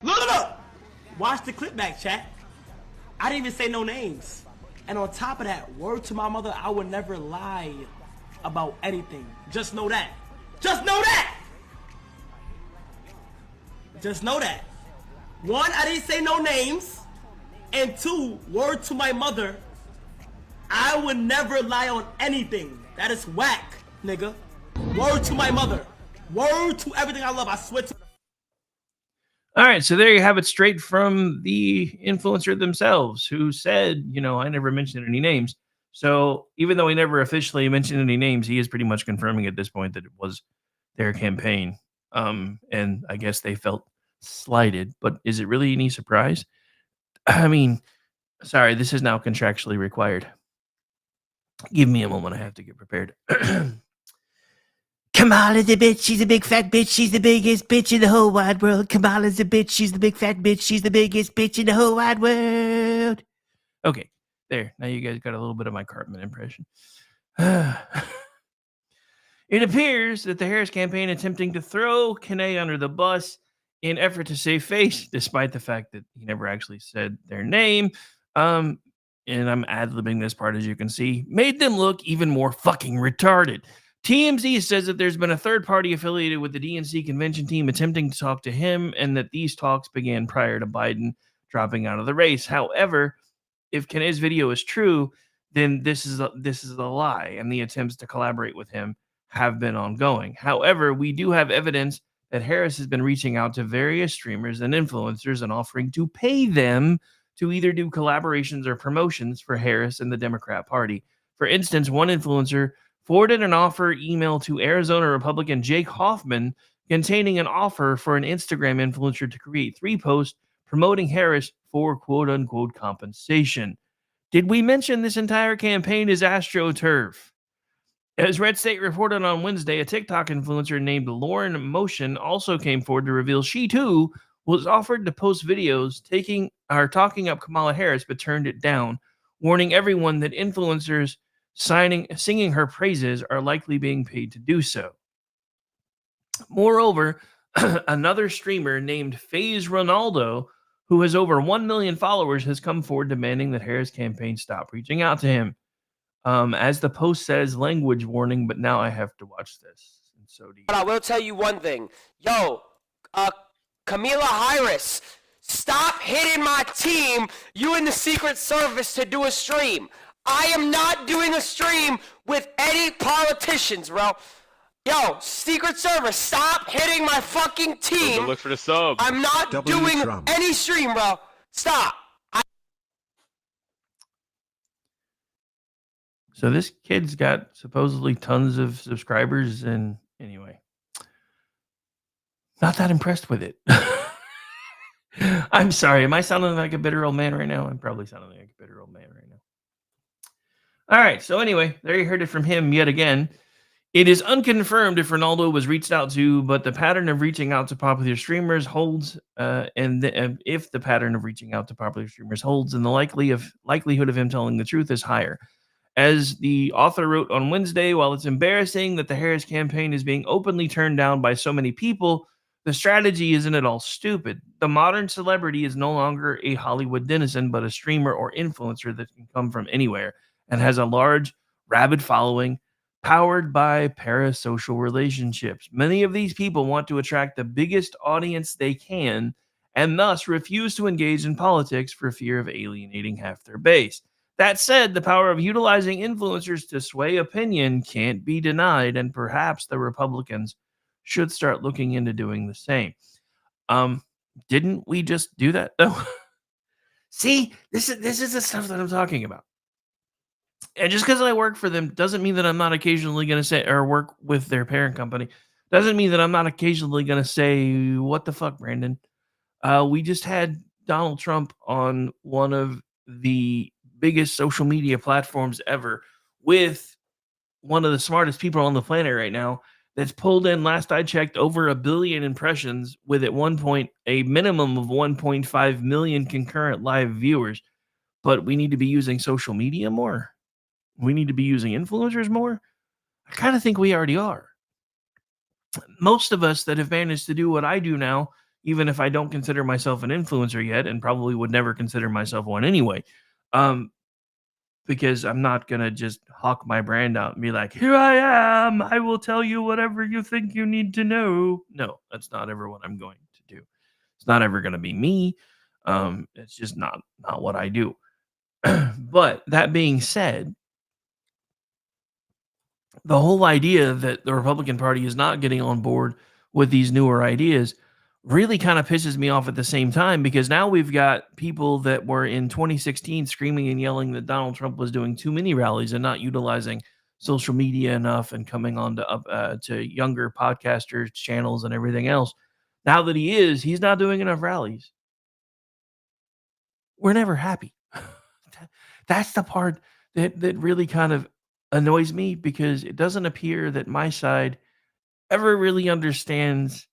Look! Watch the clip back, chat. I didn't even say no names. And on top of that, word to my mother, I would never lie about anything. Just know that. Just know that! Just know that. One, I didn't say no names. And two, word to my mother, I would never lie on anything. That is whack, nigga. Word to my mother. Word to everything I love. I swear to... All right, so there you have it straight from the influencer themselves who said, I never mentioned any names. So even though he never officially mentioned any names, he is pretty much confirming at this point that it was their campaign. And I guess they felt slighted, but is it really any surprise? I mean, sorry, this is now contractually required. Give me a moment. I have to get prepared. Kamala's a bitch. She's a big fat bitch. She's the biggest bitch in the whole wide world. Kamala's a bitch. She's the big fat bitch. She's the biggest bitch in the whole wide world. Okay, there. Now you guys got a little bit of my Cartman impression. It appears that the Harris campaign attempting to throw Kane under the bus in effort to save face, despite the fact that he never actually said their name. And I'm ad-libbing this part, as you can see, made them look even more fucking retarded. TMZ says that there's been a third party affiliated with the DNC convention team attempting to talk to him, and that these talks began prior to Biden dropping out of the race. However, if Kane's video is true, then this is a lie, and the attempts to collaborate with him have been ongoing. However, we do have evidence that Harris has been reaching out to various streamers and influencers and offering to pay them to either do collaborations or promotions for Harris and the Democrat Party. For instance, one influencer forwarded an offer email to Arizona Republican Jake Hoffman containing an offer for an Instagram influencer to create 3 posts promoting Harris for quote-unquote compensation. Did we mention this entire campaign is AstroTurf? As Red State reported on Wednesday, a TikTok influencer named Lauren Motion also came forward to reveal she too was offered to post videos talking up Kamala Harris, but turned it down, warning everyone that influencers singing her praises are likely being paid to do so. Moreover, another streamer named FaZe Ronaldo, who has over 1 million followers, has come forward demanding that Harris campaign stop reaching out to him. As the post says, language warning, but now I have to watch this. And so do you. But I will tell you one thing. Yo, Kamala Harris, stop hitting my team, you and the Secret Service, to do a stream. I am not doing a stream with any politicians, bro. Yo, Secret Service, stop hitting my fucking team. Look for the sub. I'm not doing any stream, bro. Stop. So this kid's got supposedly tons of subscribers, and anyway, not that impressed with it. I'm sorry. Am I sounding like a bitter old man right now? I'm probably sounding like a bitter old man right now. All right. So anyway, there you heard it from him yet again. It is unconfirmed if Ronaldo was reached out to, but the pattern of reaching out to popular streamers holds. If the pattern of reaching out to popular streamers holds, then the likelihood of him telling the truth is higher. As the author wrote on Wednesday, while it's embarrassing that the Harris campaign is being openly turned down by so many people, the strategy isn't at all stupid. The modern celebrity is no longer a Hollywood denizen, but a streamer or influencer that can come from anywhere and has a large, rabid following powered by parasocial relationships. Many of these people want to attract the biggest audience they can and thus refuse to engage in politics for fear of alienating half their base. That said, the power of utilizing influencers to sway opinion can't be denied, and perhaps the Republicans should start looking into doing the same. Didn't we just do that though? See, this is the stuff that I'm talking about. And just because I work for them doesn't mean that I'm not occasionally going to say, or work with their parent company, doesn't mean that I'm not occasionally going to say, what the fuck, Brandon? We just had Donald Trump on one of the biggest social media platforms ever with one of the smartest people on the planet right now that's pulled in, last I checked, over 1 billion impressions with at one point a minimum of 1.5 million concurrent live viewers. But we need to be using social media more. We need to be using influencers more. I kind of think we already are. Most of us that have managed to do what I do now, even if I don't consider myself an influencer yet, and probably would never consider myself one anyway, because I'm not going to just hawk my brand out and be like, here I am, I will tell you whatever you think you need to know. No, that's not ever what I'm going to do. It's not ever going to be me. It's just not what I do. But that being said, the whole idea that the Republican Party is not getting on board with these newer ideas really kind of pisses me off at the same time, because now we've got people that were in 2016 screaming and yelling that Donald Trump was doing too many rallies and not utilizing social media enough and coming on to younger podcasters, channels, and everything else. Now that he's not doing enough rallies. We're never happy. That's the part that really kind of annoys me, because it doesn't appear that my side ever really understands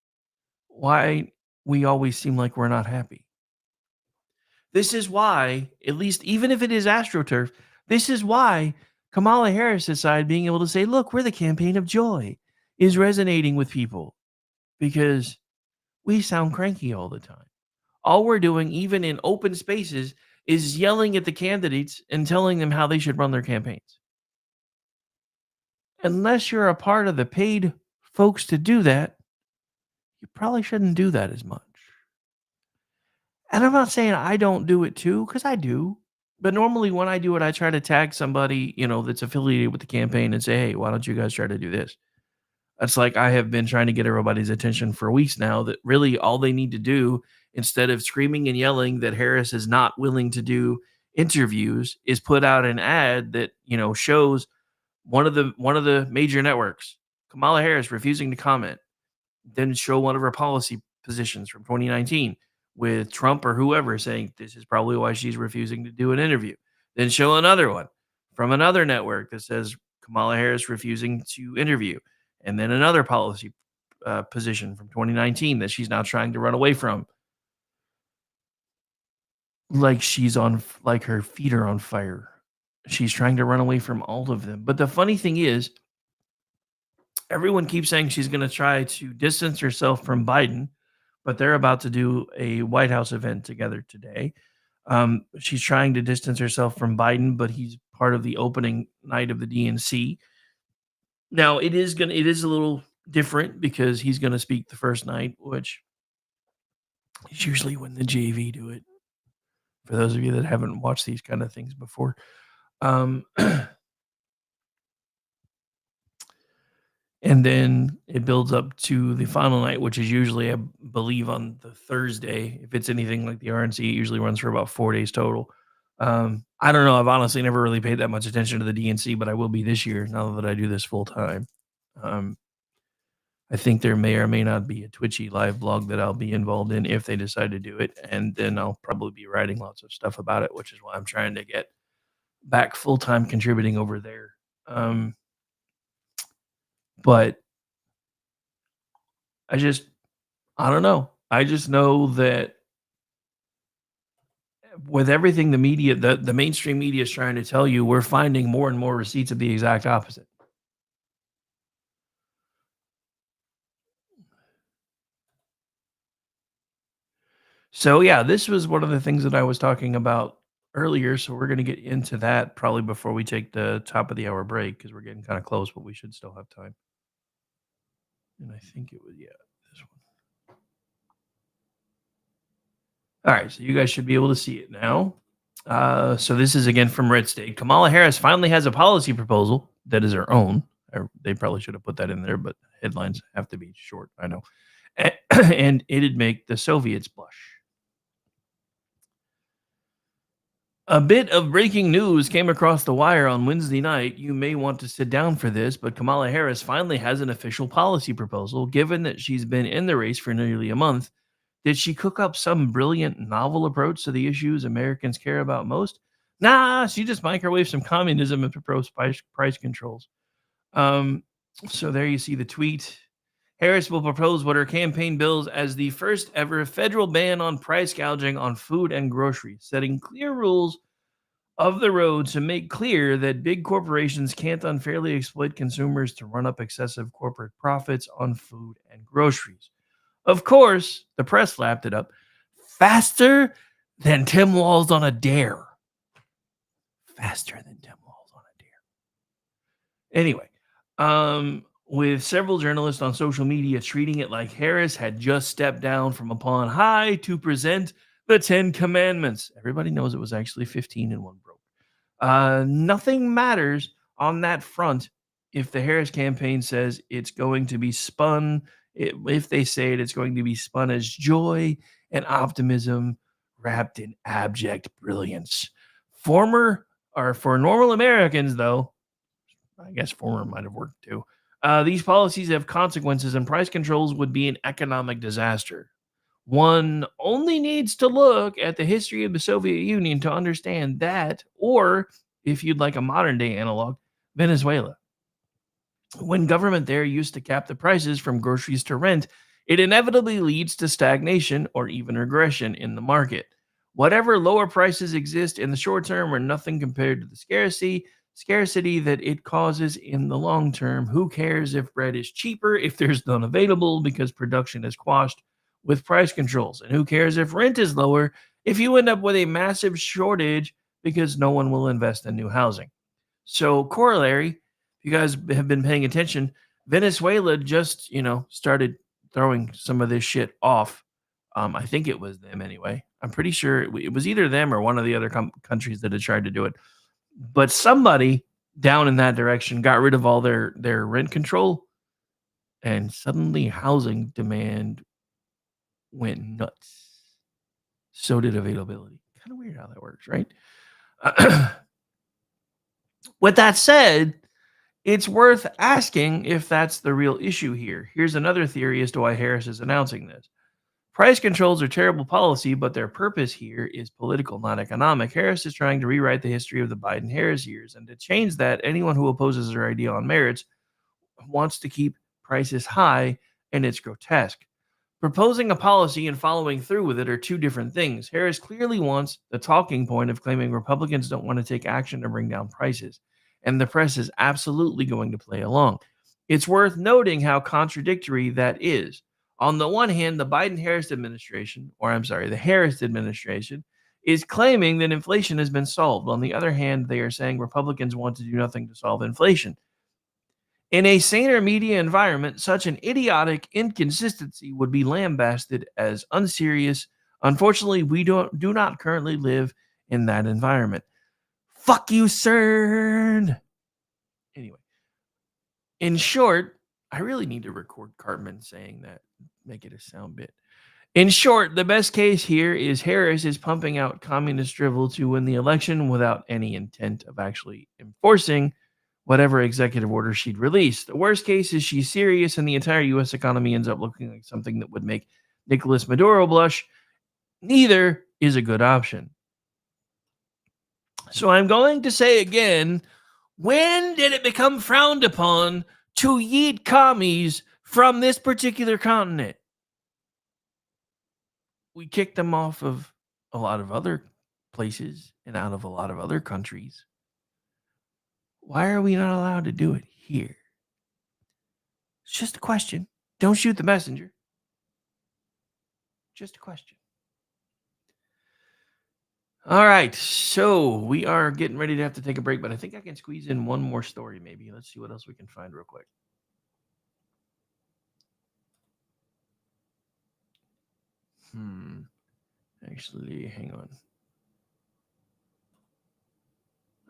why we always seem like we're not happy. This is why, at least even if it is AstroTurf, this is why Kamala Harris' side being able to say, look, we're the campaign of joy, is resonating with people, because we sound cranky all the time. All we're doing, even in open spaces, is yelling at the candidates and telling them how they should run their campaigns. Unless you're a part of the paid folks to do that, you probably shouldn't do that as much. And I'm not saying I don't do it too, because I do. But normally when I do it, I try to tag somebody, that's affiliated with the campaign and say, hey, why don't you guys try to do this? That's like I have been trying to get everybody's attention for weeks now, that really all they need to do, instead of screaming and yelling that Harris is not willing to do interviews, is put out an ad that, shows one of the major networks, Kamala Harris refusing to comment, then show one of her policy positions from 2019 with Trump or whoever saying this is probably why she's refusing to do an interview. Then show another one from another network that says Kamala Harris refusing to interview. And then another policy position from 2019 that she's now trying to run away from. Like like her feet are on fire. She's trying to run away from all of them. But the funny thing is, everyone keeps saying she's going to try to distance herself from Biden, but they're about to do a White House event together today. She's trying to distance herself from Biden, but he's part of the opening night of the DNC. Now, it is a little different because he's going to speak the first night, which is usually when the JV do it. For those of you that haven't watched these kind of things before. And And then it builds up to the final night, which is usually, I believe, on the Thursday. If it's anything like the RNC, it usually runs for about 4 days total. I don't know. I've honestly never really paid that much attention to the DNC, but I will be this year now that I do this full time. I think there may or may not be a Twitchy live blog that I'll be involved in if they decide to do it. And then I'll probably be writing lots of stuff about it, which is why I'm trying to get back full-time contributing over there. But I don't know. I just know that with everything the media, the mainstream media is trying to tell you, we're finding more and more receipts of the exact opposite. So yeah, this was one of the things that I was talking about earlier. So we're going to get into that probably before we take the top of the hour break because we're getting kind of close, but we should still have time. And I think it was, yeah, this one. All right, so you guys should be able to see it now. So this is again from Red State. Kamala Harris finally has a policy proposal that is her own. They probably should have put that in there, but headlines have to be short. I know. And it'd make the Soviets blush. A bit of breaking news came across the wire on Wednesday night. You may want to sit down for this, but Kamala Harris finally has an official policy proposal. Given that she's been in the race for nearly a month, did she cook up some brilliant novel approach to the issues Americans care about most? Nah, she just microwaved some communism and proposed price controls. So there you see the tweet. Harris will propose what her campaign bills as the first ever federal ban on price gouging on food and groceries, setting clear rules of the road to make clear that big corporations can't unfairly exploit consumers to run up excessive corporate profits on food and groceries. Of course, the press lapped it up faster than Tim Walz on a dare. Faster than Tim Walz on a dare. Anyway, with several journalists on social media treating it like Harris had just stepped down from upon high to present the 10 Commandments. Everybody knows it was actually 15 and one broke. Nothing matters on that front if the Harris campaign says it's going to be spun, if they say it's going to be spun as joy and optimism wrapped in abject brilliance. For normal Americans, though, I guess former might have worked too. These policies have consequences, and price controls would be an economic disaster. One only needs to look at the history of the Soviet Union to understand that, or if you'd like a modern day analog, Venezuela. When government there used to cap the prices from groceries to rent, it inevitably leads to stagnation or even regression in the market. Whatever lower prices exist in the short term are nothing compared to the scarcity that it causes in the long term. Who cares if bread is cheaper if there's none available because production is quashed with price controls? And who cares if rent is lower if you end up with a massive shortage because no one will invest in new housing? So corollary, if you guys have been paying attention, Venezuela just, started throwing some of this shit off. I think it was them anyway. I'm pretty sure it was either them or one of the other countries that had tried to do it. But somebody down in that direction got rid of all their rent control, and suddenly housing demand went nuts. So did availability. Kind of weird how that works, right? With that said, it's worth asking if that's the real issue here. Here's another theory as to why Harris is announcing this. Price controls are terrible policy, but their purpose here is political, not economic. Harris is trying to rewrite the history of the Biden-Harris years, and to change that, anyone who opposes her idea on merits wants to keep prices high, and it's grotesque. Proposing a policy and following through with it are two different things. Harris clearly wants the talking point of claiming Republicans don't want to take action to bring down prices, and the press is absolutely going to play along. It's worth noting how contradictory that is. On the one hand, the Harris administration is claiming that inflation has been solved. On the other hand, they are saying Republicans want to do nothing to solve inflation. In a saner media environment, such an idiotic inconsistency would be lambasted as unserious. Unfortunately, we do not currently live in that environment. Fuck you, CERN! Anyway, in short, I really need to record Cartman saying that, make it a sound bit. In short, the best case here is Harris is pumping out communist drivel to win the election without any intent of actually enforcing whatever executive order she'd released. The worst case is she's serious and the entire U.S. economy ends up looking like something that would make Nicolas Maduro blush. Neither is a good option. So I'm going to say again, when did it become frowned upon to yeet commies from this particular continent? We kicked them off of a lot of other places and out of a lot of other countries. Why are we not allowed to do it here? It's just a question. Don't shoot the messenger. Just a question. All right, so we are getting ready to have to take a break, but I think I can squeeze in one more story maybe. Let's see what else we can find real quick. Actually, hang on.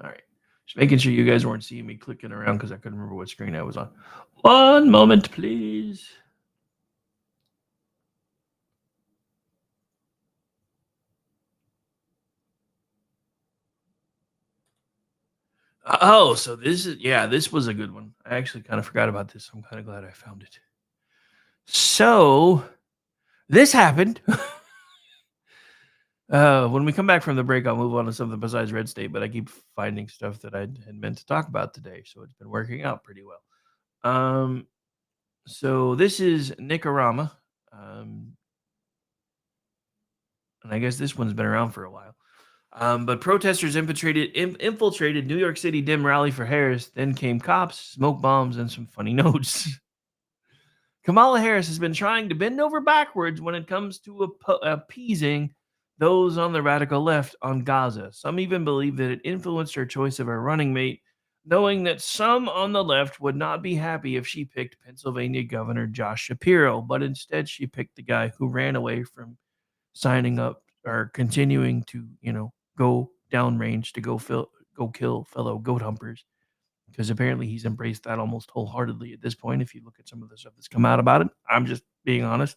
All right. Just making sure you guys weren't seeing me clicking around because I couldn't remember what screen I was on. One moment, please. Oh, so this was a good one. I actually kind of forgot about this. I'm kind of glad I found it. So, this happened. When we come back from the break, I'll move on to something besides Red State, but I keep finding stuff that I had meant to talk about today, so it's been working out pretty well. So this is Nicaragua, and I guess this one's been around for a while. But protesters infiltrated New York City Dim rally for Harris. Then came cops, smoke bombs, and some funny notes. Kamala Harris has been trying to bend over backwards when it comes to appeasing those on the radical left on Gaza. Some even believe that it influenced her choice of her running mate, knowing that some on the left would not be happy if she picked Pennsylvania Governor Josh Shapiro, but instead she picked the guy who ran away from signing up or continuing to, go downrange to go kill fellow goat humpers, because apparently he's embraced that almost wholeheartedly at this point. If you look at some of the stuff that's come out about it, I'm just being honest.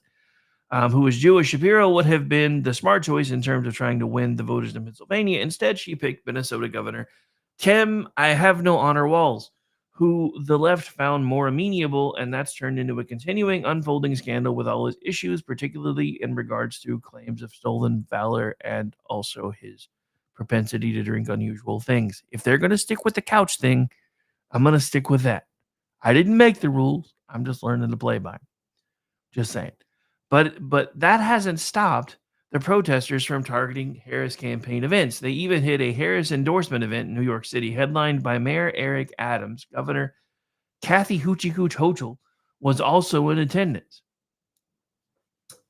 Who is Jewish, Shapiro would have been the smart choice in terms of trying to win the voters in Pennsylvania. Instead, she picked Minnesota Governor Tim I Have No Honor Walz, who the left found more amenable, and that's turned into a continuing unfolding scandal with all his issues, particularly in regards to claims of stolen valor and also his propensity to drink unusual things. If they're going to stick with the couch thing, I'm going to stick with that. I didn't make the rules. I'm just learning to play by them. Just saying. But that hasn't stopped the protesters from targeting Harris campaign events. They even hit a Harris endorsement event in New York City, headlined by Mayor Eric Adams. Governor Kathy Hoochie Cooch Hochul was also in attendance.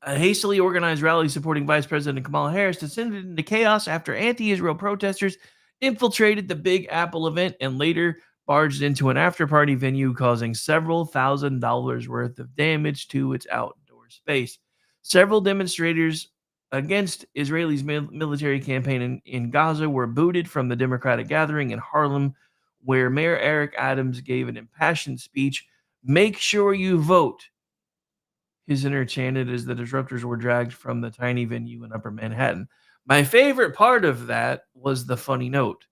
A hastily organized rally supporting Vice President Kamala Harris descended into chaos after anti-Israel protesters infiltrated the Big Apple event and later barged into an after-party venue, causing several $1,000s worth of damage to its outdoor space. Several demonstrators against Israel's military campaign in Gaza were booted from the Democratic gathering in Harlem, where Mayor Eric Adams gave an impassioned speech. Make sure you vote, his inner chanted as the disruptors were dragged from the tiny venue in Upper Manhattan. My favorite part of that was the funny note.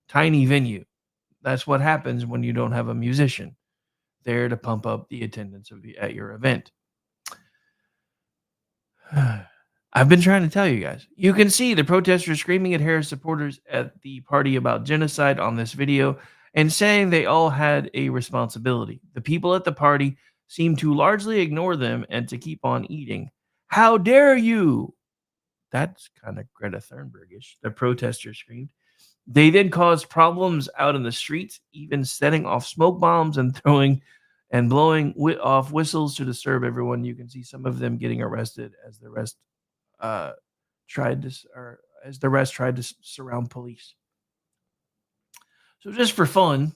Tiny venue. That's what happens when you don't have a musician there to pump up the attendance at your event. I've been trying to tell you guys. You can see the protesters screaming at Harris supporters at the party about genocide on this video and saying they all had a responsibility. The people at the party seem to largely ignore them and to keep on eating. How dare you? That's kind of Greta Thunberg-ish, the protesters screamed. They then caused problems out in the streets, even setting off smoke bombs and throwing and blowing off whistles to disturb everyone. You can see some of them getting arrested as the rest tried to surround police. So just for fun,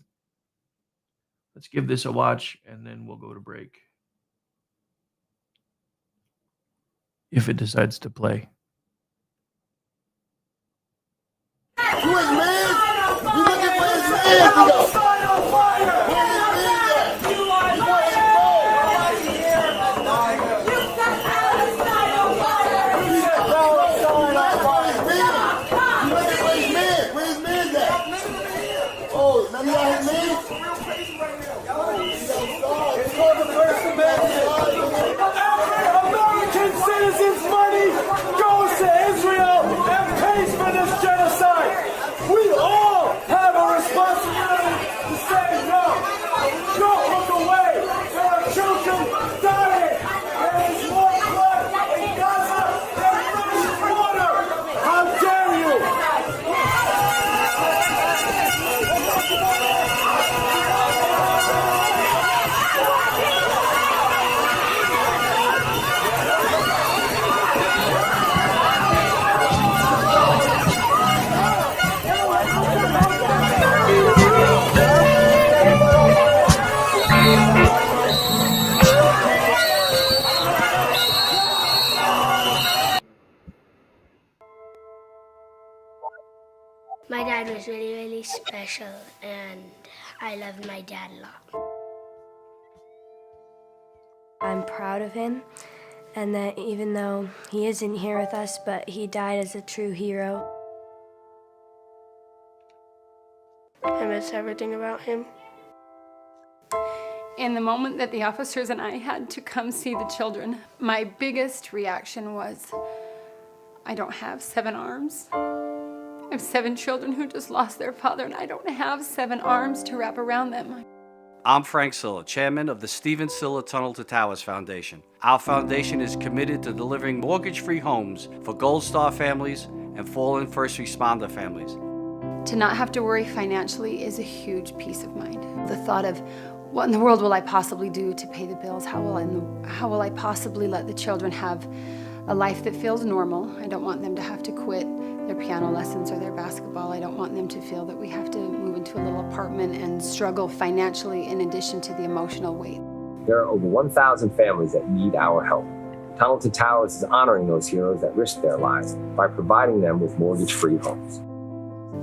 let's give this a watch and then we'll go to break. If it decides to play. You ain't man. You looking for his man, nigga. Where his man at? You want his ball. dad was really, really special, and I loved my dad a lot. I'm proud of him, and that even though he isn't here with us, but he died as a true hero. I miss everything about him. In the moment that the officers and I had to come see the children, my biggest reaction was, I don't have 7 arms. I have 7 children who just lost their father, and I don't have 7 arms to wrap around them. I'm Frank Silla, chairman of the Stephen Silla Tunnel to Towers Foundation. Our foundation is committed to delivering mortgage-free homes for Gold Star families and fallen first responder families. To not have to worry financially is a huge peace of mind. The thought of, what in the world will I possibly do to pay the bills? How will I possibly let the children have a life that feels normal? I don't want them to have to quit their piano lessons or their basketball. I don't want them to feel that we have to move into a little apartment and struggle financially in addition to the emotional weight. There are over 1,000 families that need our help. Tunnel to Towers is honoring those heroes that risk their lives by providing them with mortgage-free homes.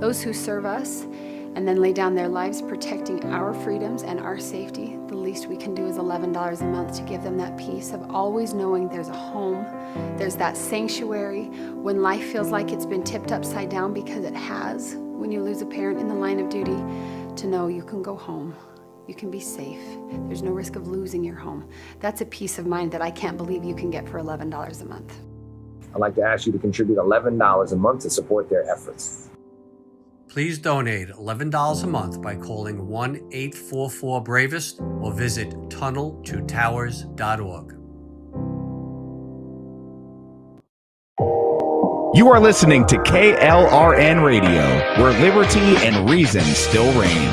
Those who serve us and then lay down their lives protecting our freedoms and our safety, the least we can do is $11 a month to give them that peace of always knowing there's a home, there's that sanctuary when life feels like it's been tipped upside down, because it has. When you lose a parent in the line of duty, to know you can go home, you can be safe, there's no risk of losing your home. That's a peace of mind that I can't believe you can get for $11 a month. I'd like to ask you to contribute $11 a month to support their efforts. Please donate $11 a month by calling 1-844-BRAVEST or visit tunneltotowers.org. You are listening to KLRN Radio, where liberty and reason still reign.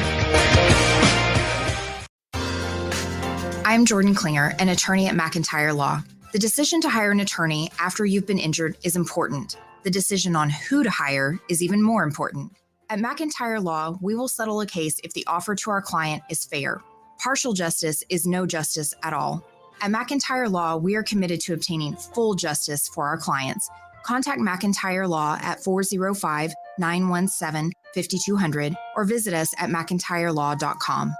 I'm Jordan Klinger, an attorney at McIntyre Law. The decision to hire an attorney after you've been injured is important. The decision on who to hire is even more important. At McIntyre Law, we will settle a case if the offer to our client is fair. Partial justice is no justice at all. At McIntyre Law, we are committed to obtaining full justice for our clients. Contact McIntyre Law at 405-917-5200 or visit us at mcintyrelaw.com.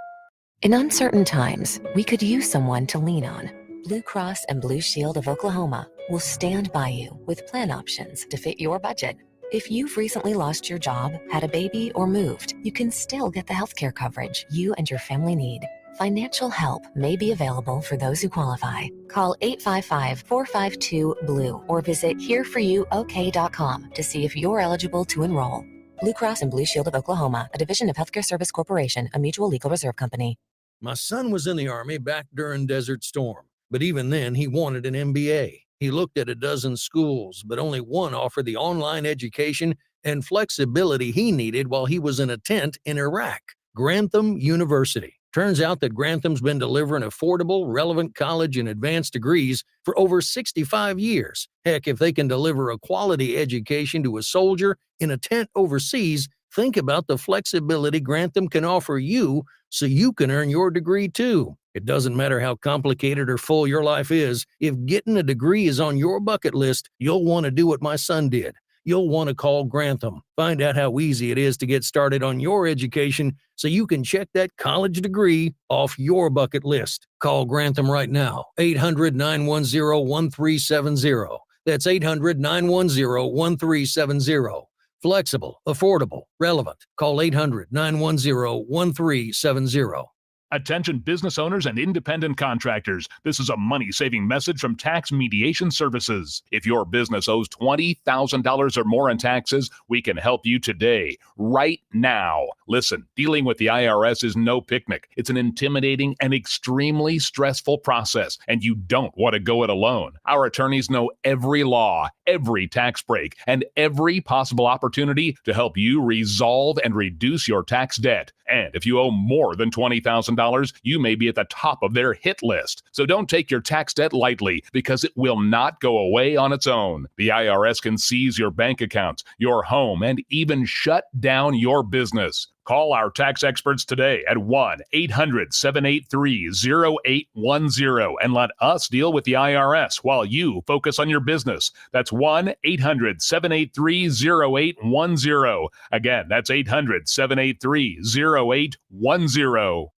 In uncertain times, we could use someone to lean on. Blue Cross and Blue Shield of Oklahoma will stand by you with plan options to fit your budget. If you've recently lost your job, had a baby, or moved, you can still get the healthcare coverage you and your family need. Financial help may be available for those who qualify. Call 855-452-BLUE or visit hereforyouok.com to see if you're eligible to enroll. Blue Cross and Blue Shield of Oklahoma, a division of Healthcare Service Corporation, a mutual legal reserve company. My son was in the Army back during Desert Storm, but even then he wanted an MBA. He looked at a dozen schools, but only one offered the online education and flexibility he needed while he was in a tent in Iraq, Grantham University. Turns out that Grantham's been delivering affordable, relevant college and advanced degrees for over 65 years. Heck, if they can deliver a quality education to a soldier in a tent overseas, think about the flexibility Grantham can offer you so you can earn your degree too. It doesn't matter how complicated or full your life is. If getting a degree is on your bucket list, you'll want to do what my son did. You'll want to call Grantham. Find out how easy it is to get started on your education so you can check that college degree off your bucket list. Call Grantham right now, 800-910-1370. That's 800-910-1370. Flexible, affordable, relevant. Call 800-910-1370. Attention business owners and independent contractors. This is a money-saving message from Tax Mediation Services. If your business owes $20,000 or more in taxes, we can help you today, right now. Listen, dealing with the IRS is no picnic. It's an intimidating and extremely stressful process, and you don't want to go it alone. Our attorneys know every law, every tax break, and every possible opportunity to help you resolve and reduce your tax debt. And if you owe more than $20,000, you may be at the top of their hit list. So don't take your tax debt lightly, because it will not go away on its own. The IRS can seize your bank accounts, your home, and even shut down your business. Call our tax experts today at 1-800-783-0810 and let us deal with the IRS while you focus on your business. That's 1-800-783-0810. Again, that's 800-783-0810.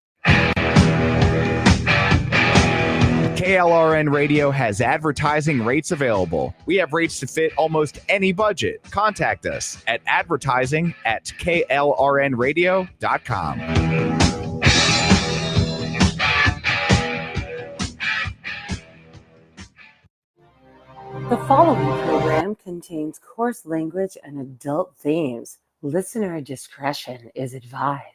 KLRN Radio has advertising rates available. We have rates to fit almost any budget. Contact us at advertising@klrnradio.com. The following program contains coarse language and adult themes. Listener discretion is advised.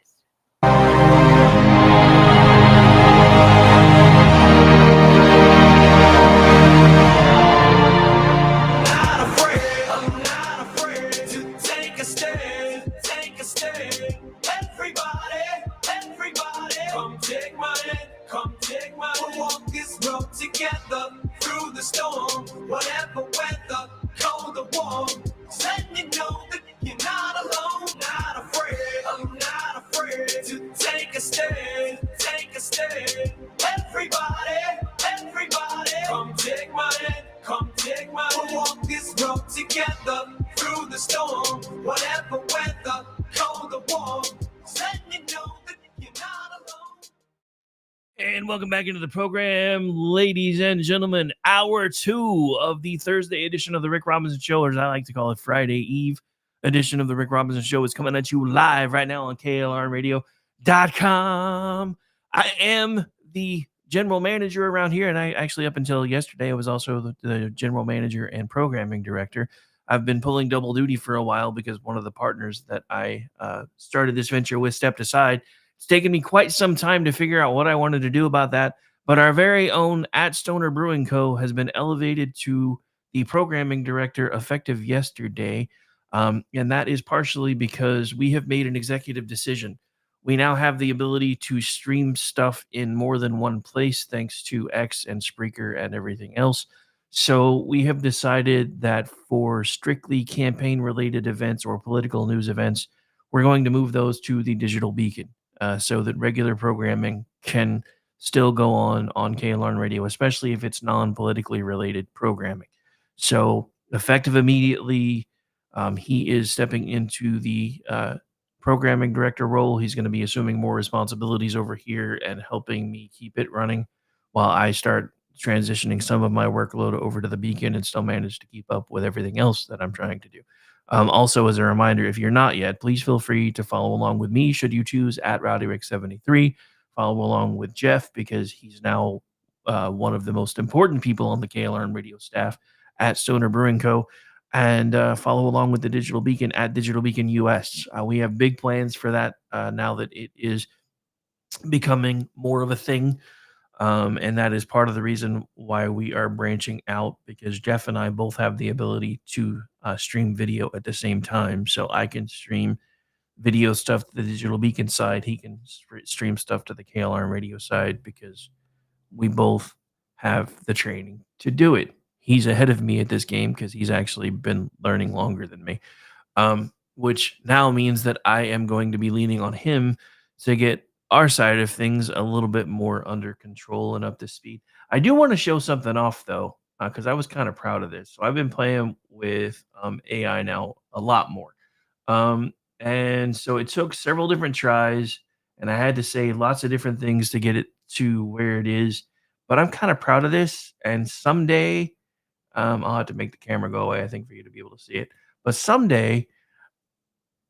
Together through the storm, whatever weather, cold or warm, letting you know that you're not alone, not afraid. I'm not afraid to take a stand, take a stand. Everybody, come take my hand, come take my hand. We'll walk this road together through the storm, whatever weather, cold or warm, letting you know that you're not alone. And welcome back into the program, ladies and gentlemen. Hour 2 of the Thursday edition of the Rick Robinson Show, or as I like to call it, Friday Eve edition of the Rick Robinson Show, is coming at you live right now on KLRNRadio.com. I am the general manager around here, and I actually, up until yesterday, I was also the general manager and programming director. I've been pulling double duty for a while because one of the partners that I started this venture with stepped aside. It's taken me quite some time to figure out what I wanted to do about that, but our very own at Stoner Brewing Co. has been elevated to the programming director effective yesterday, and that is partially because we have made an executive decision. We now have the ability to stream stuff in more than one place thanks to X and Spreaker and everything else. So we have decided that for strictly campaign-related events or political news events, we're going to move those to the Digital Beacon. So that regular programming can still go on KLRN Radio, especially if it's non-politically related programming. So effective immediately, he is stepping into the programming director role. He's going to be assuming more responsibilities over here and helping me keep it running while I start transitioning some of my workload over to the Beacon and still manage to keep up with everything else that I'm trying to do. Also, as a reminder, if you're not yet, please feel free to follow along with me should you choose at RowdyRick73. Follow along with Jeff because he's now one of the most important people on the KLRN radio staff at Stoner Brewing Co. And follow along with the Digital Beacon at Digital Beacon US. We have big plans for that now that it is becoming more of a thing. And that is part of the reason why we are branching out, because Jeff and I both have the ability to stream video at the same time. So I can stream video stuff to the Digital Beacon side. He can stream stuff to the KLRN radio side because we both have the training to do it. He's ahead of me at this game because he's actually been learning longer than me, which now means that I am going to be leaning on him to get our side of things a little bit more under control and up to speed. I do want to show something off though, because I was kind of proud of this. So I've been playing with AI now a lot more. And so it took several different tries and I had to say lots of different things to get it to where it is. But I'm kind of proud of this. And someday I'll have to make the camera go away, I think, for you to be able to see it. But someday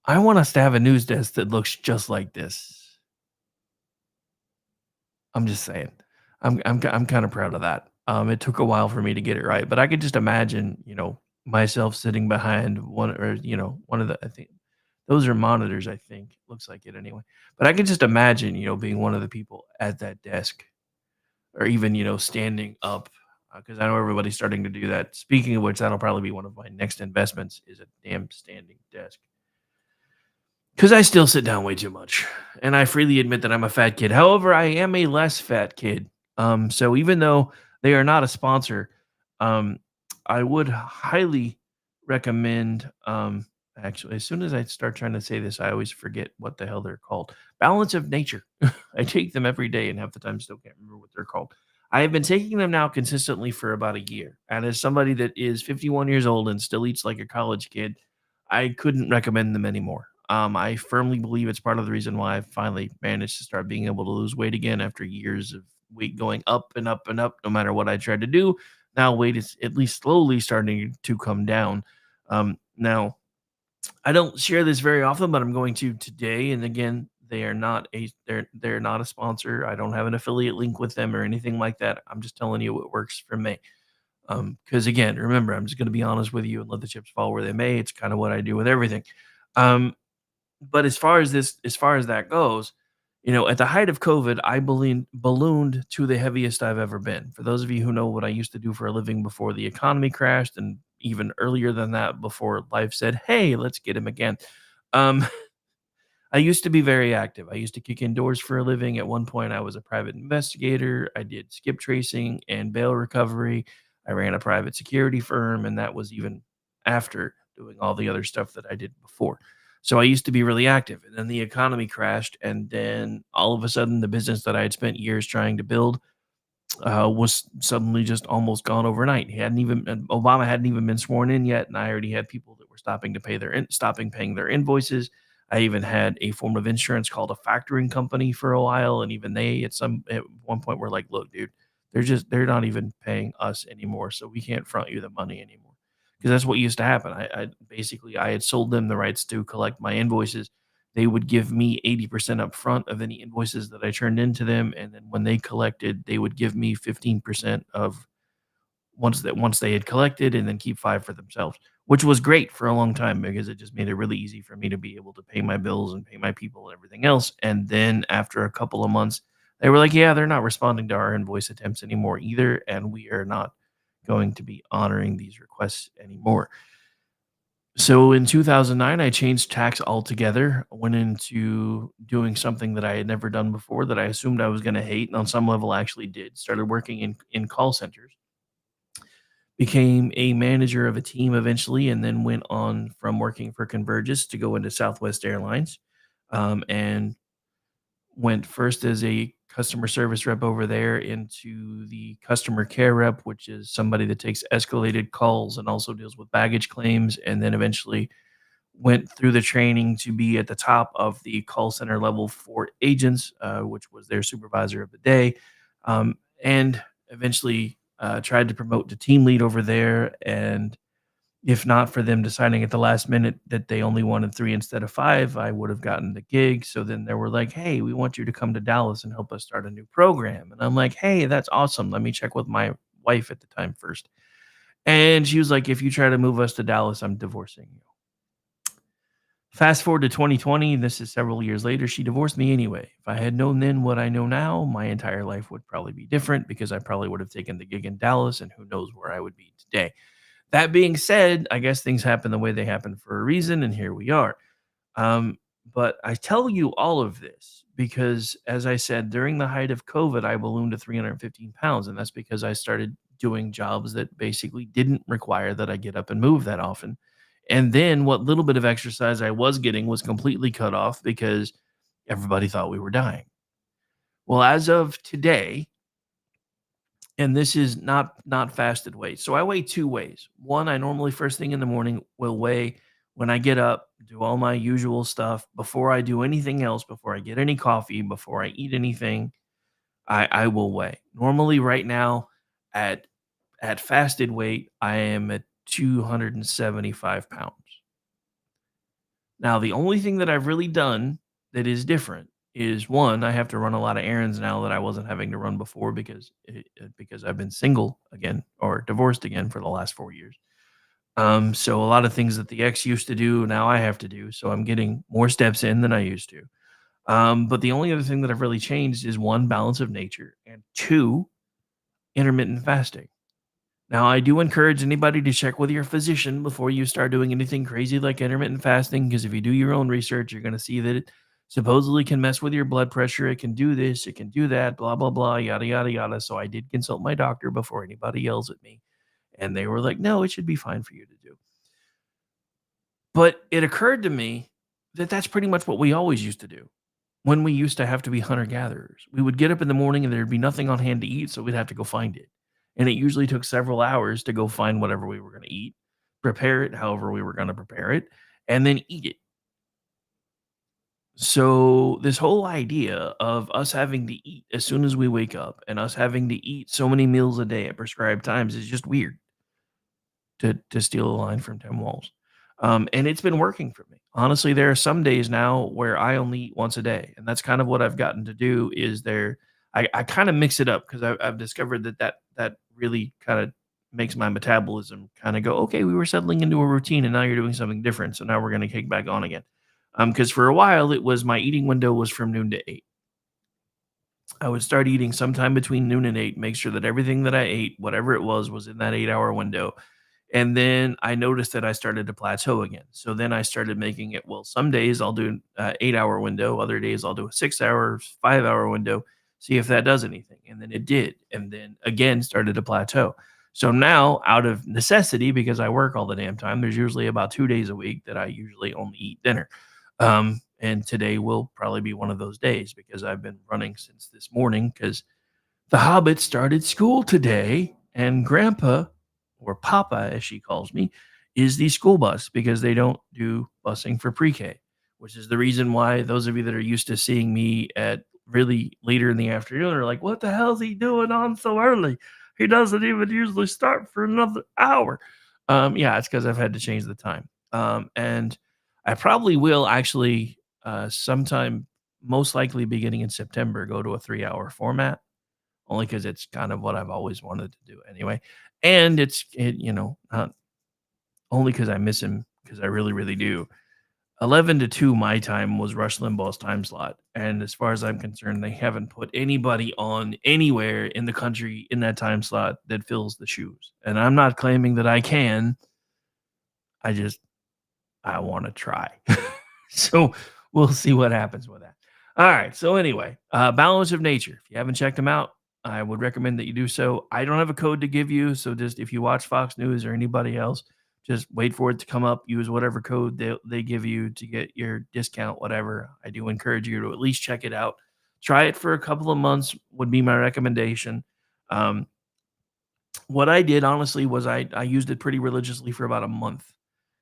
I want us to have a news desk that looks just like this. I'm just saying. I'm kind of proud of that. It took a while for me to get it right, but I could just imagine, myself sitting behind one of the, I think those are monitors, I think. Looks like it anyway. But I could just imagine, being one of the people at that desk or even, standing up because I know everybody's starting to do that. Speaking of which, that'll probably be one of my next investments is a damn standing desk. Because I still sit down way too much. And I freely admit that I'm a fat kid. However, I am a less fat kid. So even though they are not a sponsor, I would highly recommend, I Actually, as soon as I start trying to say this, I always forget what the hell they're called. Balance of nature. I take them every day and half the time still can't remember what they're called. I have been taking them now consistently for about a year. And as somebody that is 51 years old and still eats like a college kid, I couldn't recommend them anymore. I firmly believe it's part of the reason why I finally managed to start being able to lose weight again after years of weight going up and up and up, no matter what I tried to do. Now weight is at least slowly starting to come down. Now I don't share this very often, but I'm going to today. And again, they're not a sponsor. I don't have an affiliate link with them or anything like that. I'm just telling you what works for me. Because again, remember, I'm just going to be honest with you and let the chips fall where they may. It's kind of what I do with everything. Um, but as far as that goes, at the height of COVID, I ballooned to the heaviest I've ever been. For those of you who know what I used to do for a living before the economy crashed, and even earlier than that, before life said, "Hey, let's get him again." Um, I used to be very active. I used to kick indoors for a living. At one point, I was a private investigator. I did skip tracing and bail recovery. I ran a private security firm, and that was even after doing all the other stuff that I did before. So I used to be really active. And then the economy crashed. And then all of a sudden, the business that I had spent years trying to build was suddenly just almost gone overnight. Obama hadn't even been sworn in yet, and I already had people that were stopping paying their invoices. I even had a form of insurance called a factoring company for a while, and even they at one point were like, "Look, dude, they're not even paying us anymore, so we can't front you the money anymore." Because that's what used to happen. I had sold them the rights to collect my invoices. They would give me 80% up front of any invoices that I turned into them, and then when they collected, they would give me 15% of once they had collected, and then keep 5 for themselves, which was great for a long time because it just made it really easy for me to be able to pay my bills and pay my people and everything else. And then after a couple of months, they were like, "Yeah, they're not responding to our invoice attempts anymore either, and we are not going to be honoring these requests anymore." So in 2009, I changed tax altogether, went into doing something that I had never done before that I assumed I was going to hate, and on some level actually did. Started working in call centers, became a manager of a team eventually, and then went on from working for Convergys to go into Southwest Airlines, and went first as a customer service rep over there into the customer care rep, which is somebody that takes escalated calls and also deals with baggage claims, and then eventually went through the training to be at the top of the call center level for agents, which was their supervisor of the day, and eventually tried to promote to team lead over there. And if not for them deciding at the last minute that they only wanted 3 instead of 5, I would have gotten the gig. So then they were like, "Hey, we want you to come to Dallas and help us start a new program." And I'm like, "Hey, that's awesome. Let me check with my wife at the time first." And she was like, "If you try to move us to Dallas, I'm divorcing you." Fast forward to 2020, this is several years later, she divorced me anyway. If I had known then what I know now, my entire life would probably be different because I probably would have taken the gig in Dallas, and who knows where I would be today. That being said, I guess things happen the way they happen for a reason, and here we are. Um, but I tell you all of this because, as I said, during the height of COVID, I ballooned to 315 pounds, and that's because I started doing jobs that basically didn't require that I get up and move that often. And then what little bit of exercise I was getting was completely cut off because everybody thought we were dying. Well, as of today, and this is not fasted weight. So I weigh 2 ways. One, I normally first thing in the morning will weigh when I get up, do all my usual stuff before I do anything else, before I get any coffee, before I eat anything, I will weigh. Normally right now at fasted weight, I am at 275 pounds. Now, the only thing that I've really done that is different is, one, I have to run a lot of errands now that I wasn't having to run before because I've been single again or divorced again for the last 4 years. So a lot of things that the ex used to do, now I have to do. So I'm getting more steps in than I used to. But the only other thing that I've really changed is, one, balance of nature, and two, intermittent fasting. Now, I do encourage anybody to check with your physician before you start doing anything crazy like intermittent fasting, because if you do your own research, you're going to see that it supposedly can mess with your blood pressure. It can do this, it can do that, blah, blah, blah, yada, yada, yada. So I did consult my doctor before anybody yells at me. And they were like, "No, it should be fine for you to do." But it occurred to me that that's pretty much what we always used to do when we used to have to be hunter-gatherers. We would get up in the morning and there'd be nothing on hand to eat, so we'd have to go find it. And it usually took several hours to go find whatever we were going to eat, prepare it however we were going to prepare it, and then eat it. So, this whole idea of us having to eat as soon as we wake up and us having to eat so many meals a day at prescribed times is just weird, to steal a line from Tim Walz. And it's been working for me. Honestly, there are some days now where I only eat once a day, and that's kind of what I've gotten to do. Is there, I kind of mix it up because I've discovered that really kind of makes my metabolism kind of go, okay, we were settling into a routine, and now you're doing something different, so now we're going to kick back on again. Because for a while it was my eating window was from noon to 8. I would start eating sometime between noon and 8, make sure that everything that I ate, whatever it was in that 8-hour window. And then I noticed that I started to plateau again. So then I started making it, well, some days I'll do an 8-hour window, other days I'll do a 6-hour, 5-hour window, see if that does anything. And then it did. And then again started to plateau. So now, out of necessity, because I work all the damn time, there's usually about 2 days a week that I usually only eat dinner. And today will probably be one of those days because I've been running since this morning because the Hobbit started school today, and Grandpa, or Papa as she calls me, is the school bus because they don't do busing for pre-K, which is the reason why those of you that are used to seeing me at really later in the afternoon are like, what the hell is he doing on so early? He doesn't even usually start for another hour. Yeah, it's because I've had to change the time. And I probably will actually sometime, most likely beginning in September, go to a 3-hour format, only because it's kind of what I've always wanted to do anyway. And not only because I miss him, because I really, really do. 11 to 2 my time was Rush Limbaugh's time slot. And as far as I'm concerned, they haven't put anybody on anywhere in the country in that time slot that fills the shoes. And I'm not claiming that I can. I want to try. So we'll see what happens with that. All right. So anyway, Balance of Nature. If you haven't checked them out, I would recommend that you do so. I don't have a code to give you, so just if you watch Fox News or anybody else, just wait for it to come up. Use whatever code they give you to get your discount, whatever. I do encourage you to at least check it out. Try it for a couple of months would be my recommendation. What I did, honestly, was I used it pretty religiously for about a month.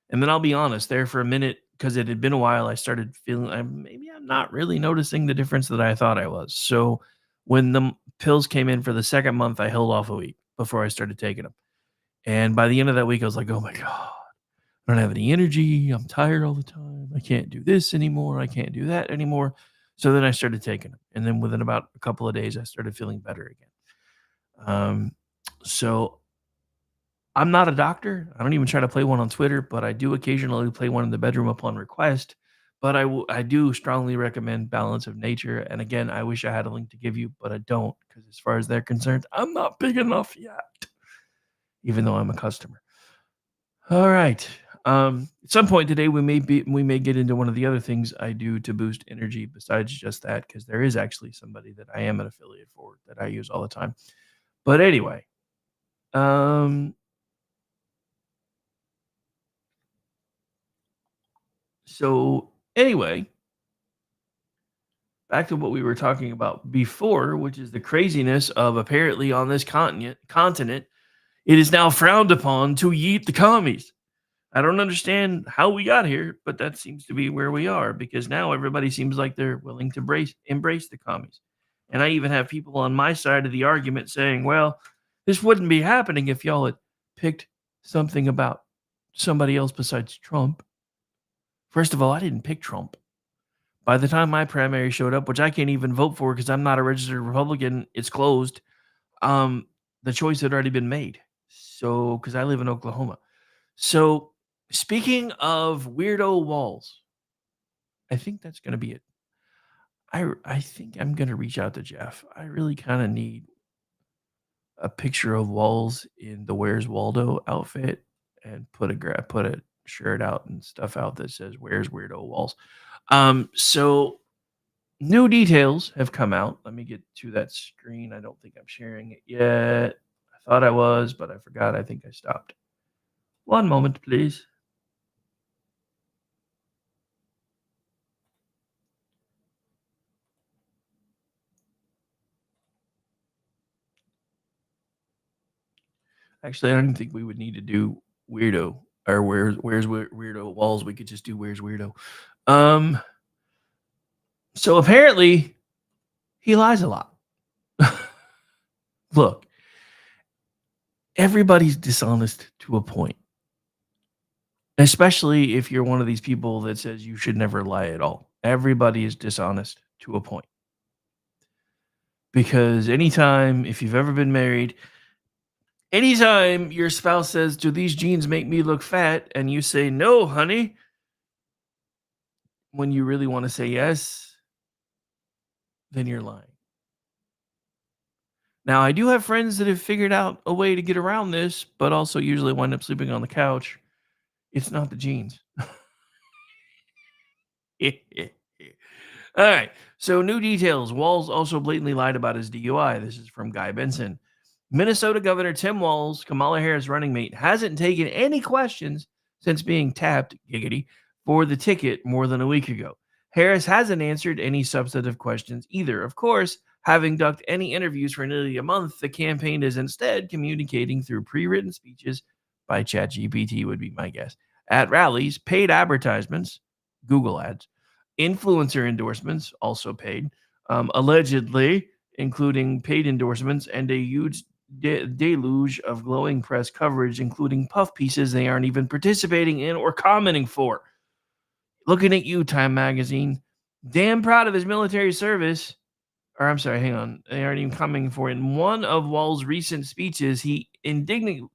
And then I'll be honest, there for a minute, because it had been a while, I started feeling maybe I'm not really noticing the difference that I thought I was. So when the pills came in for the second month, I held off a week before I started taking them. And by the end of that week, I was like, oh my God, I don't have any energy. I'm tired all the time. I can't do this anymore. I can't do that anymore. So then I started taking them. And then within about a couple of days, I started feeling better again. So I'm not a doctor. I don't even try to play one on Twitter, but I do occasionally play one in the bedroom upon request. But I do strongly recommend Balance of Nature. And again, I wish I had a link to give you, but I don't, because as far as they're concerned, I'm not big enough yet, even though I'm a customer. All right. At some point today, we may get into one of the other things I do to boost energy besides just that, because there is actually somebody that I am an affiliate for that I use all the time. But anyway, so anyway, back to what we were talking about before, which is the craziness of apparently on this continent, it is now frowned upon to yeet the commies. I don't understand how we got here, but that seems to be where we are, because now everybody seems like they're willing to embrace the commies. And I even have people on my side of the argument saying, well, this wouldn't be happening if y'all had picked something about somebody else besides Trump. First of all, I didn't pick Trump. By the time my primary showed up, which I can't even vote for because I'm not a registered Republican, it's closed. The choice had already been made. So, because I live in Oklahoma. So, speaking of weirdo walls, I think that's going to be it. I think I'm going to reach out to Jeff. I really kind of need a picture of Walls in the Where's Waldo outfit and put a shirt out and stuff out that says Where's Weirdo Walls. So new details have come out. Let me get to that screen. I don't think I'm sharing it yet. I thought I was, but I forgot. I think I stopped. One moment, please. Actually, I don't even think we would need to do weirdo or where's weirdo Walls. We could just do where's weirdo. So apparently he lies a lot. Look, everybody's dishonest to a point, especially if you're one of these people that says you should never lie at all. Everybody is dishonest to a point. Because anytime, if you've ever been married, anytime your spouse says, "Do these jeans make me look fat?" and you say, "No, honey," when you really want to say yes, then you're lying. Now, I do have friends that have figured out a way to get around this, but also usually wind up sleeping on the couch. It's not the jeans. All right. So, new details. Walz also blatantly lied about his DUI. This is from Guy Benson. Minnesota Governor Tim Walz, Kamala Harris' running mate, hasn't taken any questions since being tapped, giggity, for the ticket more than a week ago. Harris hasn't answered any substantive questions either. Of course, having ducked any interviews for nearly a month, the campaign is instead communicating through pre-written speeches by ChatGPT, would be my guess, at rallies, paid advertisements, Google ads, influencer endorsements, also paid, allegedly, including paid endorsements and a huge deluge of glowing press coverage, including puff pieces they aren't even participating in or commenting for. Looking at you, Time Magazine. Damn proud of his military service. Or I'm sorry, hang on. They aren't even commenting for it. In one of Wall's recent speeches, he indignantly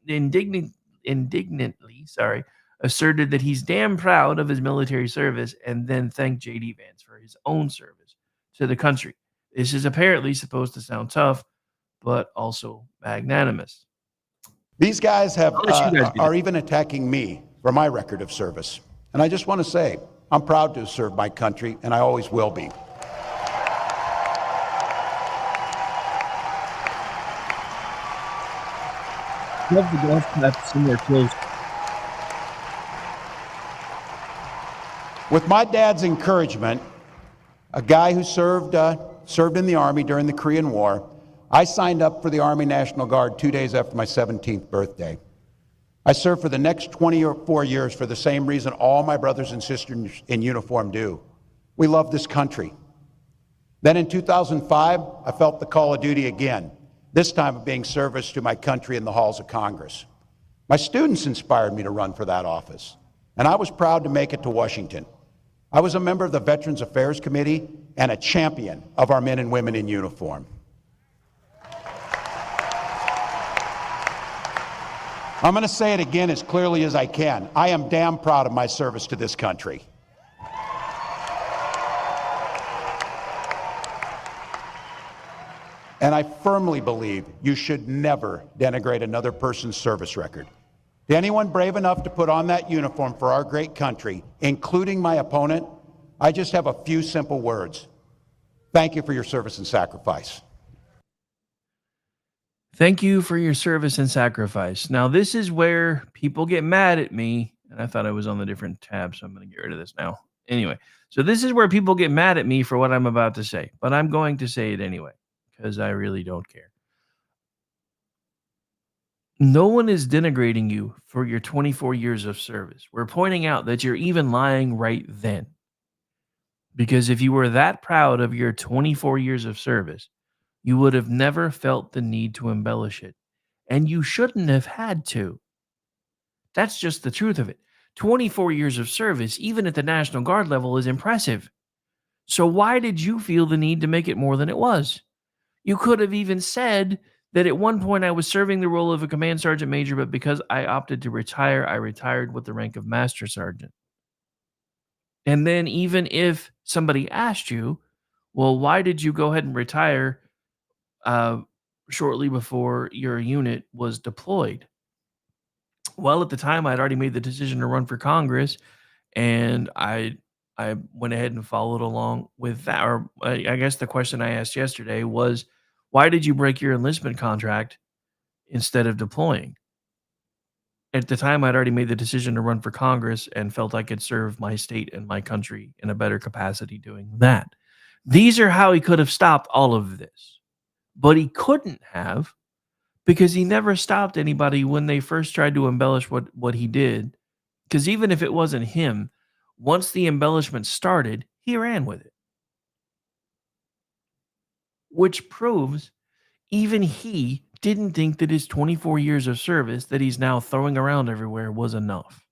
asserted that he's damn proud of his military service and then thanked J.D. Vance for his own service to the country. This is apparently supposed to sound tough, but also magnanimous. These guys are even attacking me for my record of service. And I just want to say, I'm proud to have served my country, and I always will be. Love the golf claps in their clothes. With my dad's encouragement, a guy who served in the Army during the Korean War, I signed up for the Army National Guard 2 days after my 17th birthday. I served for the next 24 years for the same reason all my brothers and sisters in uniform do. We love this country. Then in 2005, I felt the call of duty again, this time of being service to my country in the halls of Congress. My students inspired me to run for that office, and I was proud to make it to Washington. I was a member of the Veterans Affairs Committee and a champion of our men and women in uniform. I'm going to say it again as clearly as I can. I am damn proud of my service to this country. And I firmly believe you should never denigrate another person's service record. To anyone brave enough to put on that uniform for our great country, including my opponent, I just have a few simple words. Thank you for your service and sacrifice. Thank you for your service and sacrifice. Now, this is where people get mad at me, and I thought I was on the different tab, so I'm going to get rid of this now. Anyway, so this is where people get mad at me for what I'm about to say, but I'm going to say it anyway, because I really don't care. No one is denigrating you for your 24 years of service. We're pointing out that you're even lying right then. Because if you were that proud of your 24 years of service, you would have never felt the need to embellish it. And you shouldn't have had to. That's just the truth of it. 24 years of service, even at the National Guard level, is impressive. So why did you feel the need to make it more than it was? You could have even said that at one point I was serving the role of a command sergeant major, but because I opted to retire, I retired with the rank of master sergeant. And then even if somebody asked you, well, why did you go ahead and retire shortly before your unit was deployed? Well, at the time, I'd already made the decision to run for Congress, and I went ahead and followed along with that. Or I guess the question I asked yesterday was, why did you break your enlistment contract instead of deploying? At the time, I'd already made the decision to run for Congress and felt I could serve my state and my country in a better capacity doing that. These are how he could have stopped all of this. But he couldn't have, because he never stopped anybody when they first tried to embellish what he did. Because even if it wasn't him, once the embellishment started, he ran with it, which proves even he didn't think that his 24 years of service that he's now throwing around everywhere was enough.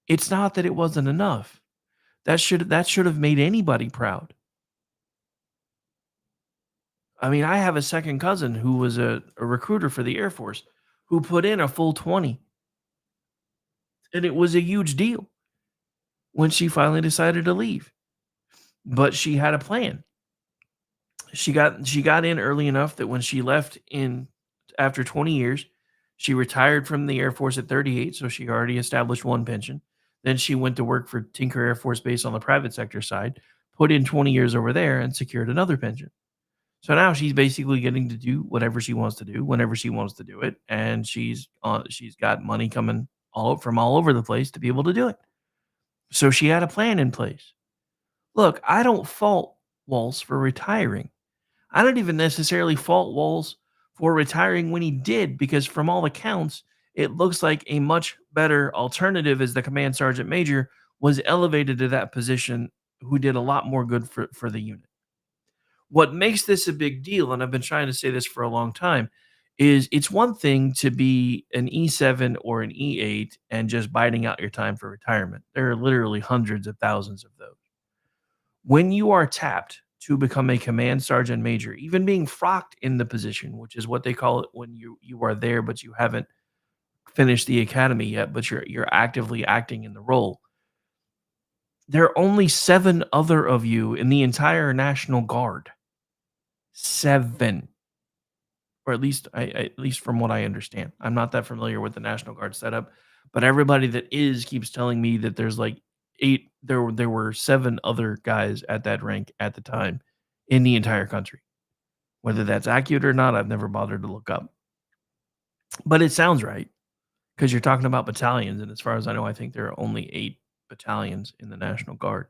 It's not that it wasn't enough. That should have made anybody proud. I mean, I have a second cousin who was a recruiter for the Air Force who put in a full 20, and it was a huge deal when she finally decided to leave. But she had a plan. She got in early enough that when she left in after 20 years, she retired from the Air Force at 38, so she already established one pension. Then she went to work for Tinker Air Force Base on the private sector side, put in 20 years over there, and secured another pension. So now she's basically getting to do whatever she wants to do whenever she wants to do it, and she's got money coming from all over the place to be able to do it. So she had a plan in place. Look, I don't fault Walls for retiring. I don't even necessarily fault Walls for retiring when he did, because from all accounts, it looks like a much better alternative as the command sergeant major was elevated to that position, who did a lot more good for the unit. What makes this a big deal, and I've been trying to say this for a long time, is it's one thing to be an E7 or an E8 and just biding out your time for retirement. There are literally hundreds of thousands of those. When you are tapped to become a command sergeant major, even being frocked in the position, which is what they call it when you are there, but you haven't finished the academy yet, but you're actively acting in the role. There are only 7 other of you in the entire National Guard. 7. Or at least from what I understand. I'm not that familiar with the National Guard setup, but everybody that is keeps telling me that there's like 8 there were 7 other guys at that rank at the time in the entire country. Whether that's accurate or not, I've never bothered to look up. But it sounds right, because you're talking about battalions, and as far as I know, I think there are only 8 battalions in the National Guard.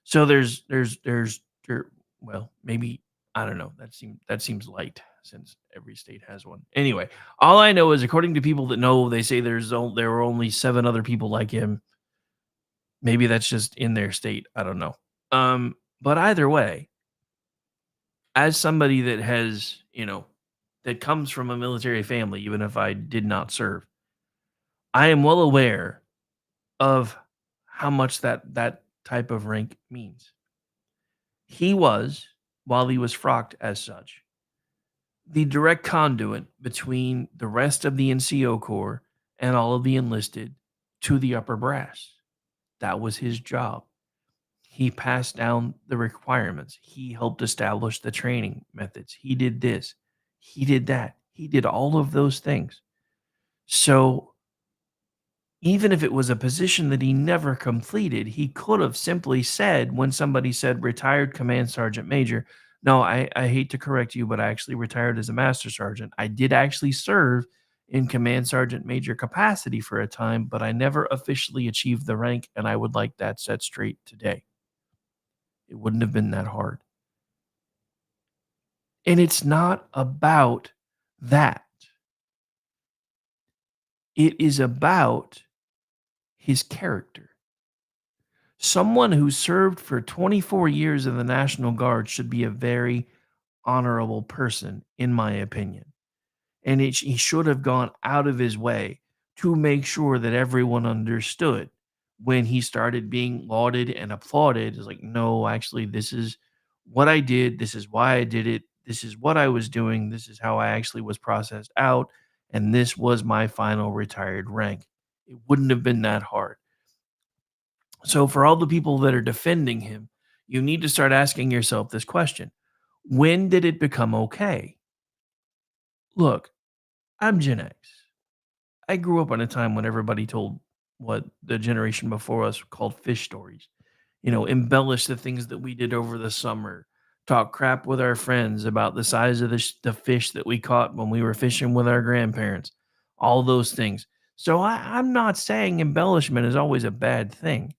So well, maybe, I don't know. That seems light since every state has one. Anyway, all I know is, according to people that know, they say there were only 7 other people like him. Maybe that's just in their state. I don't know. But either way, as somebody that has, that comes from a military family, even if I did not serve, I am well aware of how much that type of rank means. He was, while he was frocked as such, the direct conduit between the rest of the NCO Corps and all of the enlisted to the upper brass. That was his job. He passed down the requirements. He helped establish the training methods. He did this. He did that. He did all of those things. So even if it was a position that he never completed, he could have simply said, when somebody said retired command sergeant major, no, I hate to correct you, but I actually retired as a master sergeant. I did actually serve in command sergeant major capacity for a time, but I never officially achieved the rank, and I would like that set straight today. It wouldn't have been that hard. And it's not about that. It is about his character. Someone who served for 24 years in the National Guard should be a very honorable person, in my opinion. And he should have gone out of his way to make sure that everyone understood when he started being lauded and applauded. It's like, no, actually, this is what I did. This is why I did it. This is what I was doing. This is how I actually was processed out. And this was my final retired rank. It wouldn't have been that hard. So for all the people that are defending him, you need to start asking yourself this question. When did it become okay? Look, I'm Gen X. I grew up in a time when everybody told what the generation before us called fish stories. Embellish the things that we did over the summer, talk crap with our friends about the size of the fish that we caught when we were fishing with our grandparents, all those things. So I'm not saying embellishment is always a bad thing.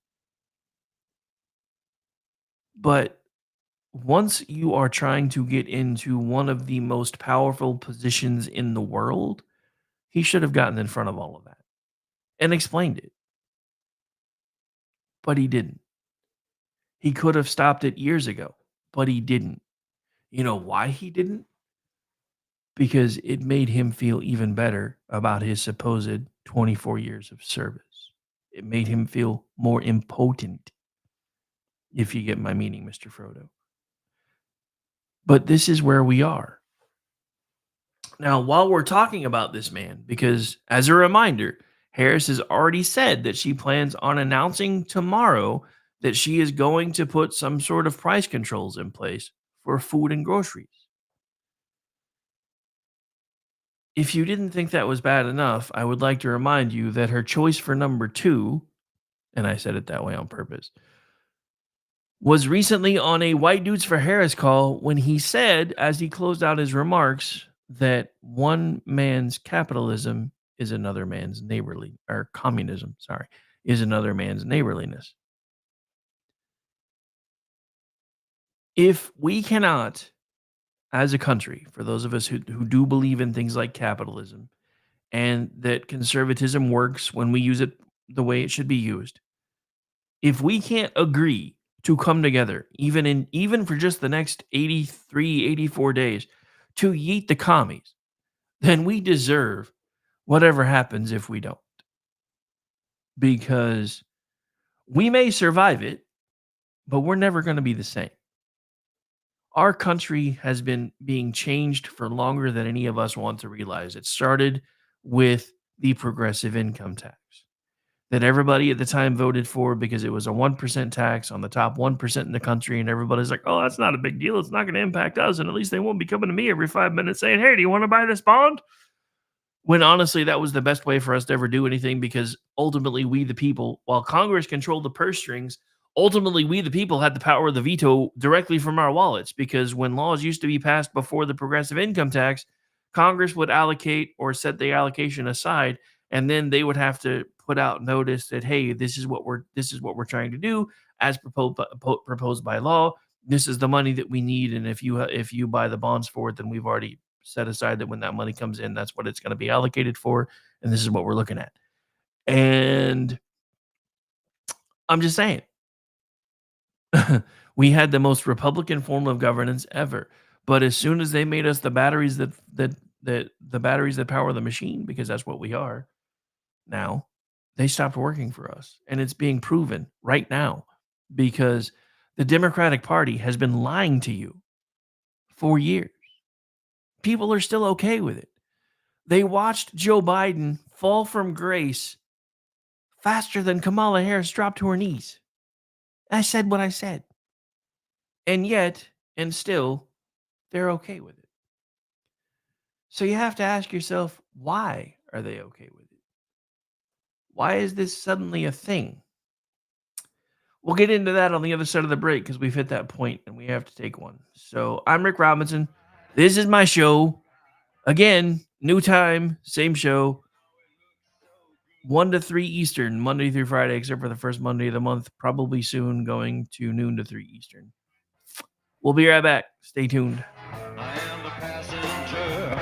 But once you are trying to get into one of the most powerful positions in the world, he should have gotten in front of all of that and explained it. But he didn't. He could have stopped it years ago, but he didn't. You know why he didn't? Because it made him feel even better about his supposed 24 years of service. It made him feel more impotent, if you get my meaning, Mr. Frodo. But this is where we are. Now, while we're talking about this man, because as a reminder, Harris has already said that she plans on announcing tomorrow that she is going to put some sort of price controls in place for food and groceries. If you didn't think that was bad enough, I would like to remind you that her choice for number 2, and I said it that way on purpose, was recently on a White Dudes for Harris call when he said, as he closed out his remarks, that one man's capitalism is another man's neighborly, or communism, is another man's neighborliness. If we cannot, as a country, for those of us who do believe in things like capitalism and that conservatism works when we use it the way it should be used, if we can't agree to come together, even for just the next 83, 84 days, to yeet the commies, then we deserve whatever happens if we don't. Because we may survive it, but we're never going to be the same. Our country has been being changed for longer than any of us want to realize. It started with the progressive income tax that everybody at the time voted for because it was a 1% tax on the top 1% in the country. And everybody's like, oh, that's not a big deal. It's not going to impact us. And at least they won't be coming to me every 5 minutes saying, hey, do you want to buy this bond? When honestly, that was the best way for us to ever do anything, because ultimately we, the people, while Congress controlled the purse strings, ultimately we, the people, had the power of the veto directly from our wallets. Because when laws used to be passed before the progressive income tax, Congress would allocate or set the allocation aside, and then they would have to put out notice that, hey, this is what we're trying to do as proposed by law. This is the money that we need, and if you buy the bonds for it, then we've already set aside that when that money comes in, that's what it's going to be allocated for, and this is what we're looking at. And I'm just saying, we had the most Republican form of governance ever. But as soon as they made us the batteries that power the machine, because that's what we are now, they stopped working for us. And it's being proven right now because the Democratic Party has been lying to you for years. People are still okay with it. They watched Joe Biden fall from grace faster than Kamala Harris dropped to her knees. I said what I said. And yet, and still, they're okay with it. So you have to ask yourself, why are they okay with it? Why is this suddenly a thing? We'll get into that on the other side of the break because we've hit that point and we have to take one. So I'm Rick Robinson. This is my show. Again, new time, same show. 1 to 3 Eastern, Monday through Friday, except for the first Monday of the month, probably soon going to noon to 3 Eastern. We'll be right back. Stay tuned. I am the passenger.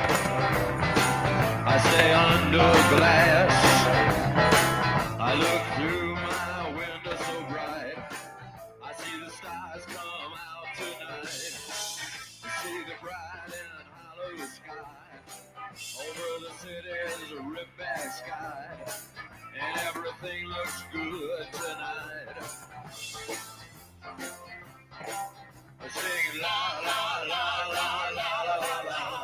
I stay under glass. I look through my window so bright. I see the stars come out tonight. I see the bright and hollow sky. Over the city's rip-back sky. And everything looks good tonight. I sing la la la la la la la la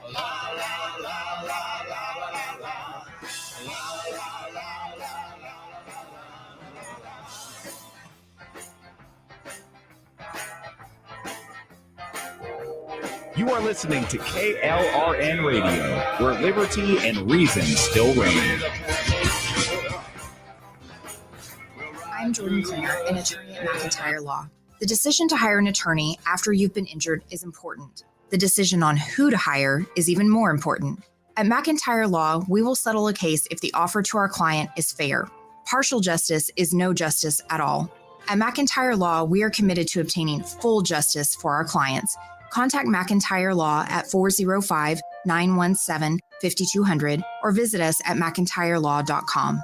la la la la la la la You are listening to KLRN Radio, where liberty and reason still reign. I'm Jordan Klinger, an attorney at McIntyre Law. The decision to hire an attorney after you've been injured is important. The decision on who to hire is even more important. At McIntyre Law, we will settle a case if the offer to our client is fair. Partial justice is no justice at all. At McIntyre Law, we are committed to obtaining full justice for our clients. Contact McIntyre Law at 405-917-5200 or visit us at mcintyrelaw.com.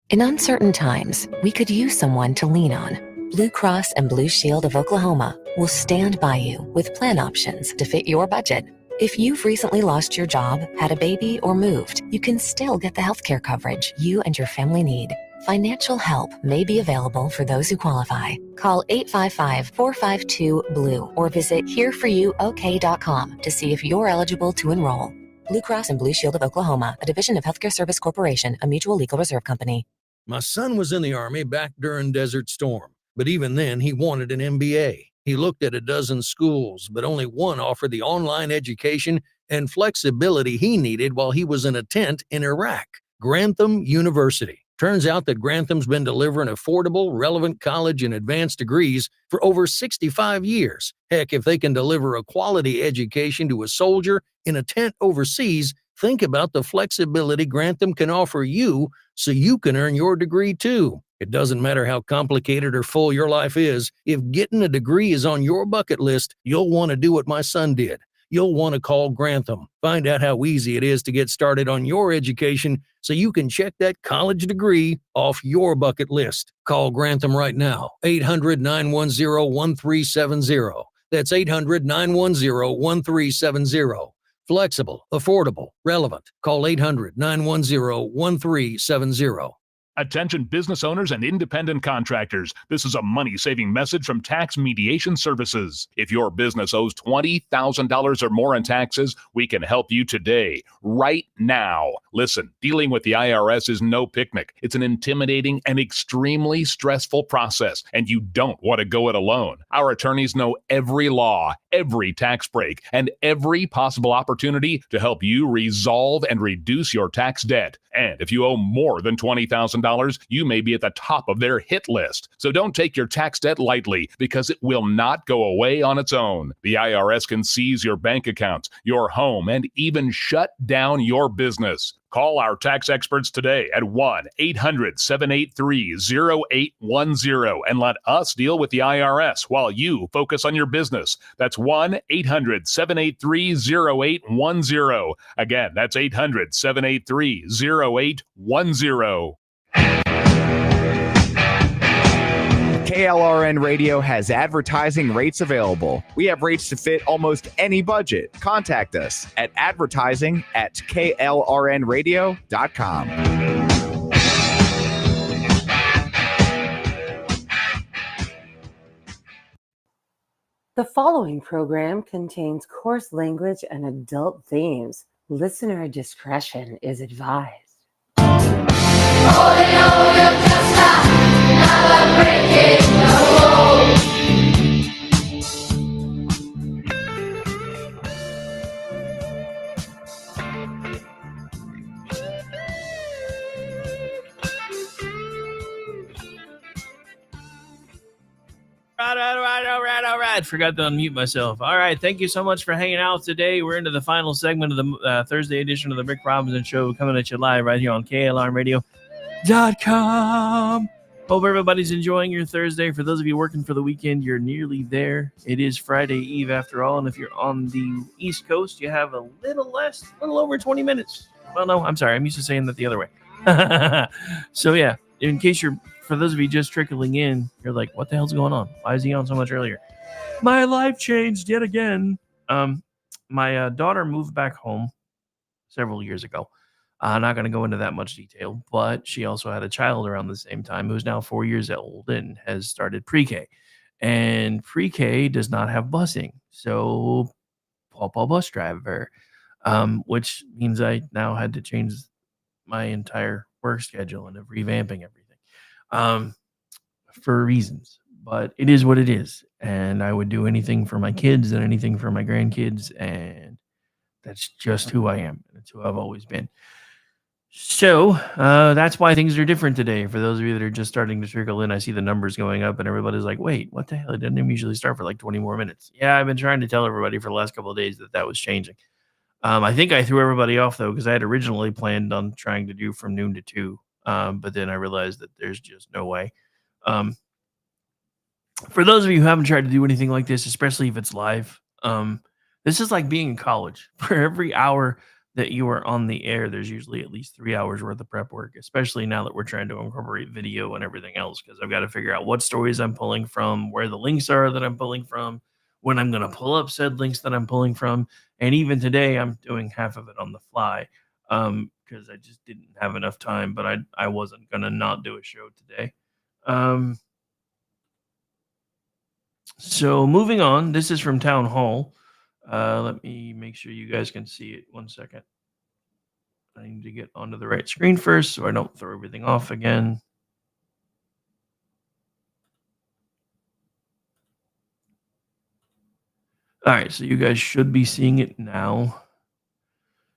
In uncertain times, we could use someone to lean on. Blue Cross and Blue Shield of Oklahoma will stand by you with plan options to fit your budget. If you've recently lost your job, had a baby, or moved, you can still get the healthcare coverage you and your family need. Financial help may be available for those who qualify. Call 855-452-BLUE or visit hereforyouok.com to see if you're eligible to enroll. Blue Cross and Blue Shield of Oklahoma, a division of Healthcare Service Corporation, a mutual legal reserve company. My son was in the Army back during Desert Storm, but even then he wanted an MBA. He looked at a dozen schools, but only one offered the online education and flexibility he needed while he was in a tent in Iraq, Grantham University. Turns out that Grantham's been delivering affordable, relevant college and advanced degrees for over 65 years. Heck, if they can deliver a quality education to a soldier in a tent overseas, think about the flexibility Grantham can offer you so you can earn your degree too. It doesn't matter how complicated or full your life is. If getting a degree is on your bucket list, you'll want to do what my son did. You'll want to call Grantham. Find out how easy it is to get started on your education so you can check that college degree off your bucket list. Call Grantham right now, 800-910-1370. That's 800-910-1370. Flexible, affordable, relevant. Call 800-910-1370. Attention business owners and independent contractors. This is a money-saving message from Tax Mediation Services. If your business owes $20,000 or more in taxes, we can help you today, right now. Listen, dealing with the IRS is no picnic. It's an intimidating and extremely stressful process, and you don't want to go it alone. Our attorneys know every law, every tax break, and every possible opportunity to help you resolve and reduce your tax debt. And if you owe more than $20,000, you may be at the top of their hit list. So don't take your tax debt lightly, because it will not go away on its own. The IRS can seize your bank accounts, your home, and even shut down your business. Call our tax experts today at 1-800-783-0810 and let us deal with the IRS while you focus on your business. That's 1-800-783-0810. Again, that's 800-783-0810. KLRN Radio has advertising rates available. We have rates to fit almost any budget. Contact us at advertising@klrnradio.com. The following program contains coarse language and adult themes. Listener discretion is advised. All right. Forgot to unmute myself. All right. Thank you so much for hanging out today. We're into the final segment of the Thursday edition of the Rick Robinson Show, coming at you live right here on KLRNradio.com. Hope everybody's enjoying your Thursday. For those of you working for the weekend, you're nearly there. It is Friday Eve after all. And if you're on the East Coast, you have a little over 20 minutes. Well, no, I'm sorry. I'm used to saying that the other way. So, yeah, in case for those of you just trickling in, you're like, what the hell's going on? Why is he on so much earlier? My life changed yet again. My daughter moved back home several years ago. I'm not going to go into that much detail, but she also had a child around the same time who's now 4 years old and has started pre-K. And pre-K does not have busing. So, Pawpaw bus driver, which means I now had to change my entire work schedule and of revamping everything for reasons. But it is what it is. And I would do anything for my kids and anything for my grandkids. And that's just who I am. That's who I've always been. So that's why things are different today. For those of you that are just starting to trickle in, I see the numbers going up and everybody's like, wait, what the hell? It didn't usually start for like 20 more minutes. Yeah, I've been trying to tell everybody for the last couple of days that was changing. I think I threw everybody off, though, because I had originally planned on trying to do from noon to 2. But then I realized that there's just no way. For those of you who haven't tried to do anything like this, especially if it's live, this is like being in college. For every hour that you are on the air, there's usually at least 3 hours worth of prep work, especially now that we're trying to incorporate video and everything else, because I've got to figure out what stories I'm pulling from, where the links are that I'm pulling from, when I'm going to pull up said links that I'm pulling from. And even today, I'm doing half of it on the fly because I just didn't have enough time, but I wasn't going to not do a show today. So moving on, this is from Town Hall. Let me make sure you guys can see it. 1 second. I need to get onto the right screen first so I don't throw everything off again. All right, so you guys should be seeing it now.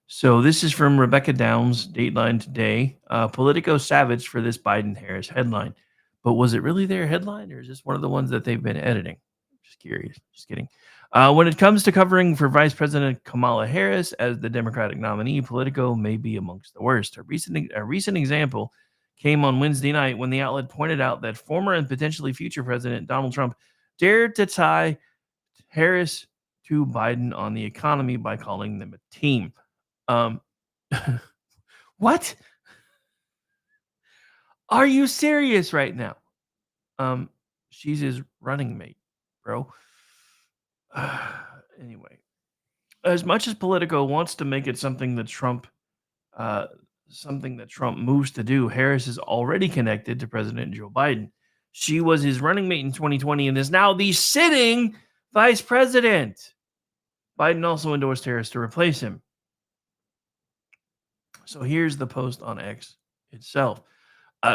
So this is from Rebecca Downs, Dateline today. Politico savage for this Biden-Harris headline. But was it really their headline, or is this one of the ones that they've been editing? Just curious. Just kidding. When it comes to covering for Vice President Kamala Harris as the Democratic nominee, Politico may be amongst the worst. A recent example came on Wednesday night when the outlet pointed out that former and potentially future President Donald Trump dared to tie Harris to Biden on the economy by calling them a team. What? Are you serious right now? She's his running mate, bro. Anyway, as much as Politico wants to make it something that Trump moves to do, Harris is already connected to President Joe Biden. She was his running mate in 2020 and is now the sitting vice president. Biden also endorsed Harris to replace him. So here's the post on X itself.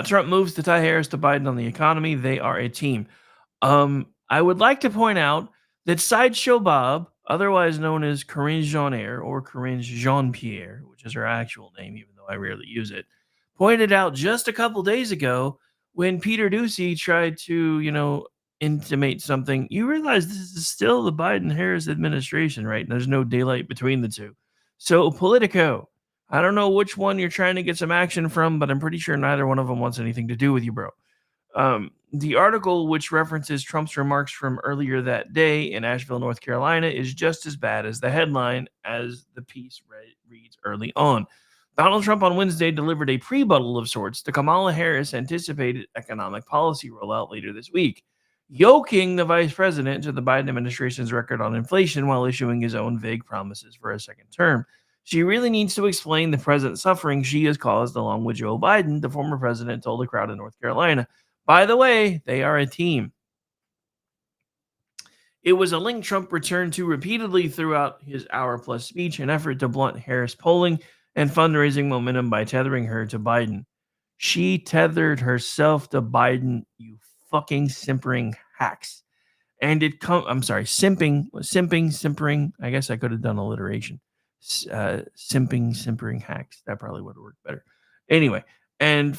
Trump moves to tie Harris to Biden on the economy. They are a team. I would like to point out that Sideshow Bob, otherwise known as Corinne Jean-Pierre or Corinne Jean-Pierre, which is her actual name, even though I rarely use it, pointed out just a couple days ago when Peter Doocy tried to, intimate something. You realize this is still the Biden-Harris administration, right? And there's no daylight between the two. So Politico, I don't know which one you're trying to get some action from, but I'm pretty sure neither one of them wants anything to do with you, bro. The article, which references Trump's remarks from earlier that day in Asheville, North Carolina, is just as bad as the headline as the piece reads early on. Donald Trump on Wednesday delivered a pre-buttal of sorts to Kamala Harris' anticipated economic policy rollout later this week, yoking the vice president to the Biden administration's record on inflation while issuing his own vague promises for a second term. She really needs to explain the present suffering she has caused along with Joe Biden, the former president told a crowd in North Carolina. By the way, they are a team. It was a link Trump returned to repeatedly throughout his hour-plus speech, an effort to blunt Harris' polling and fundraising momentum by tethering her to Biden. She tethered herself to Biden, you fucking simpering hacks. And simpering. I guess I could have done alliteration. Simpering hacks. That probably would have worked better. Anyway, and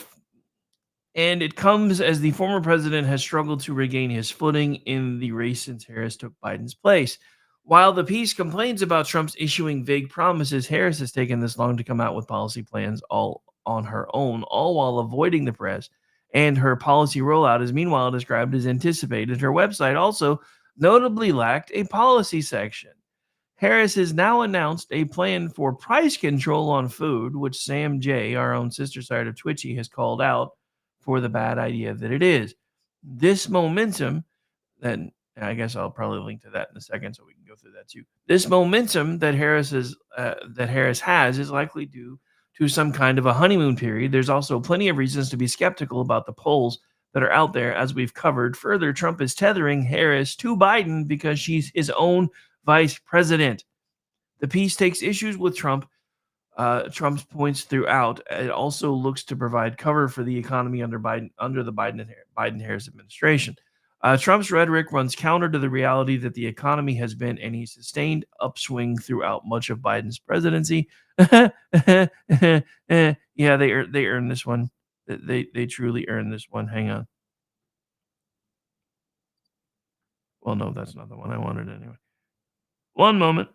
it comes as the former president has struggled to regain his footing in the race since Harris took Biden's place. While the piece complains about Trump's issuing vague promises, Harris has taken this long to come out with policy plans all on her own, all while avoiding the press. And her policy rollout is meanwhile described as anticipated. Her website also notably lacked a policy section. Harris has now announced a plan for price control on food, which Sam J., our own sister side of Twitchy, has called out for the bad idea that it is. This momentum, and I guess I'll probably link to that in a second so we can go through that too. This momentum that Harris has is likely due to some kind of a honeymoon period. There's also plenty of reasons to be skeptical about the polls that are out there, as we've covered. Further, Trump is tethering Harris to Biden because she's his own vice president. The piece takes issues with Trump's points throughout. It also looks to provide cover for the economy under the Biden-Harris administration. Trump's rhetoric runs counter to the reality that the economy has been in a sustained upswing throughout much of Biden's presidency. Yeah, they earned this one. They truly earned this one. Hang on. Well, no, that's not the one I wanted anyway. One moment.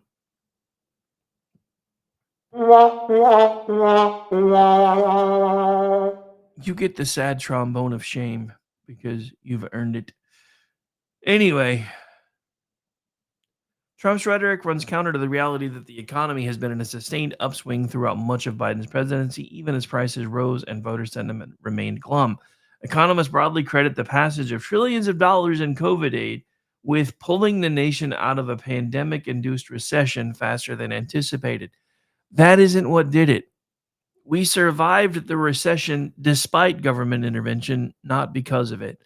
You get the sad trombone of shame because you've earned it. Anyway, Trump's rhetoric runs counter to the reality that the economy has been in a sustained upswing throughout much of Biden's presidency, even as prices rose and voter sentiment remained glum. Economists broadly credit the passage of trillions of dollars in COVID aid with pulling the nation out of a pandemic induced recession faster than anticipated. That isn't what did it. We survived the recession despite government intervention, not because of it.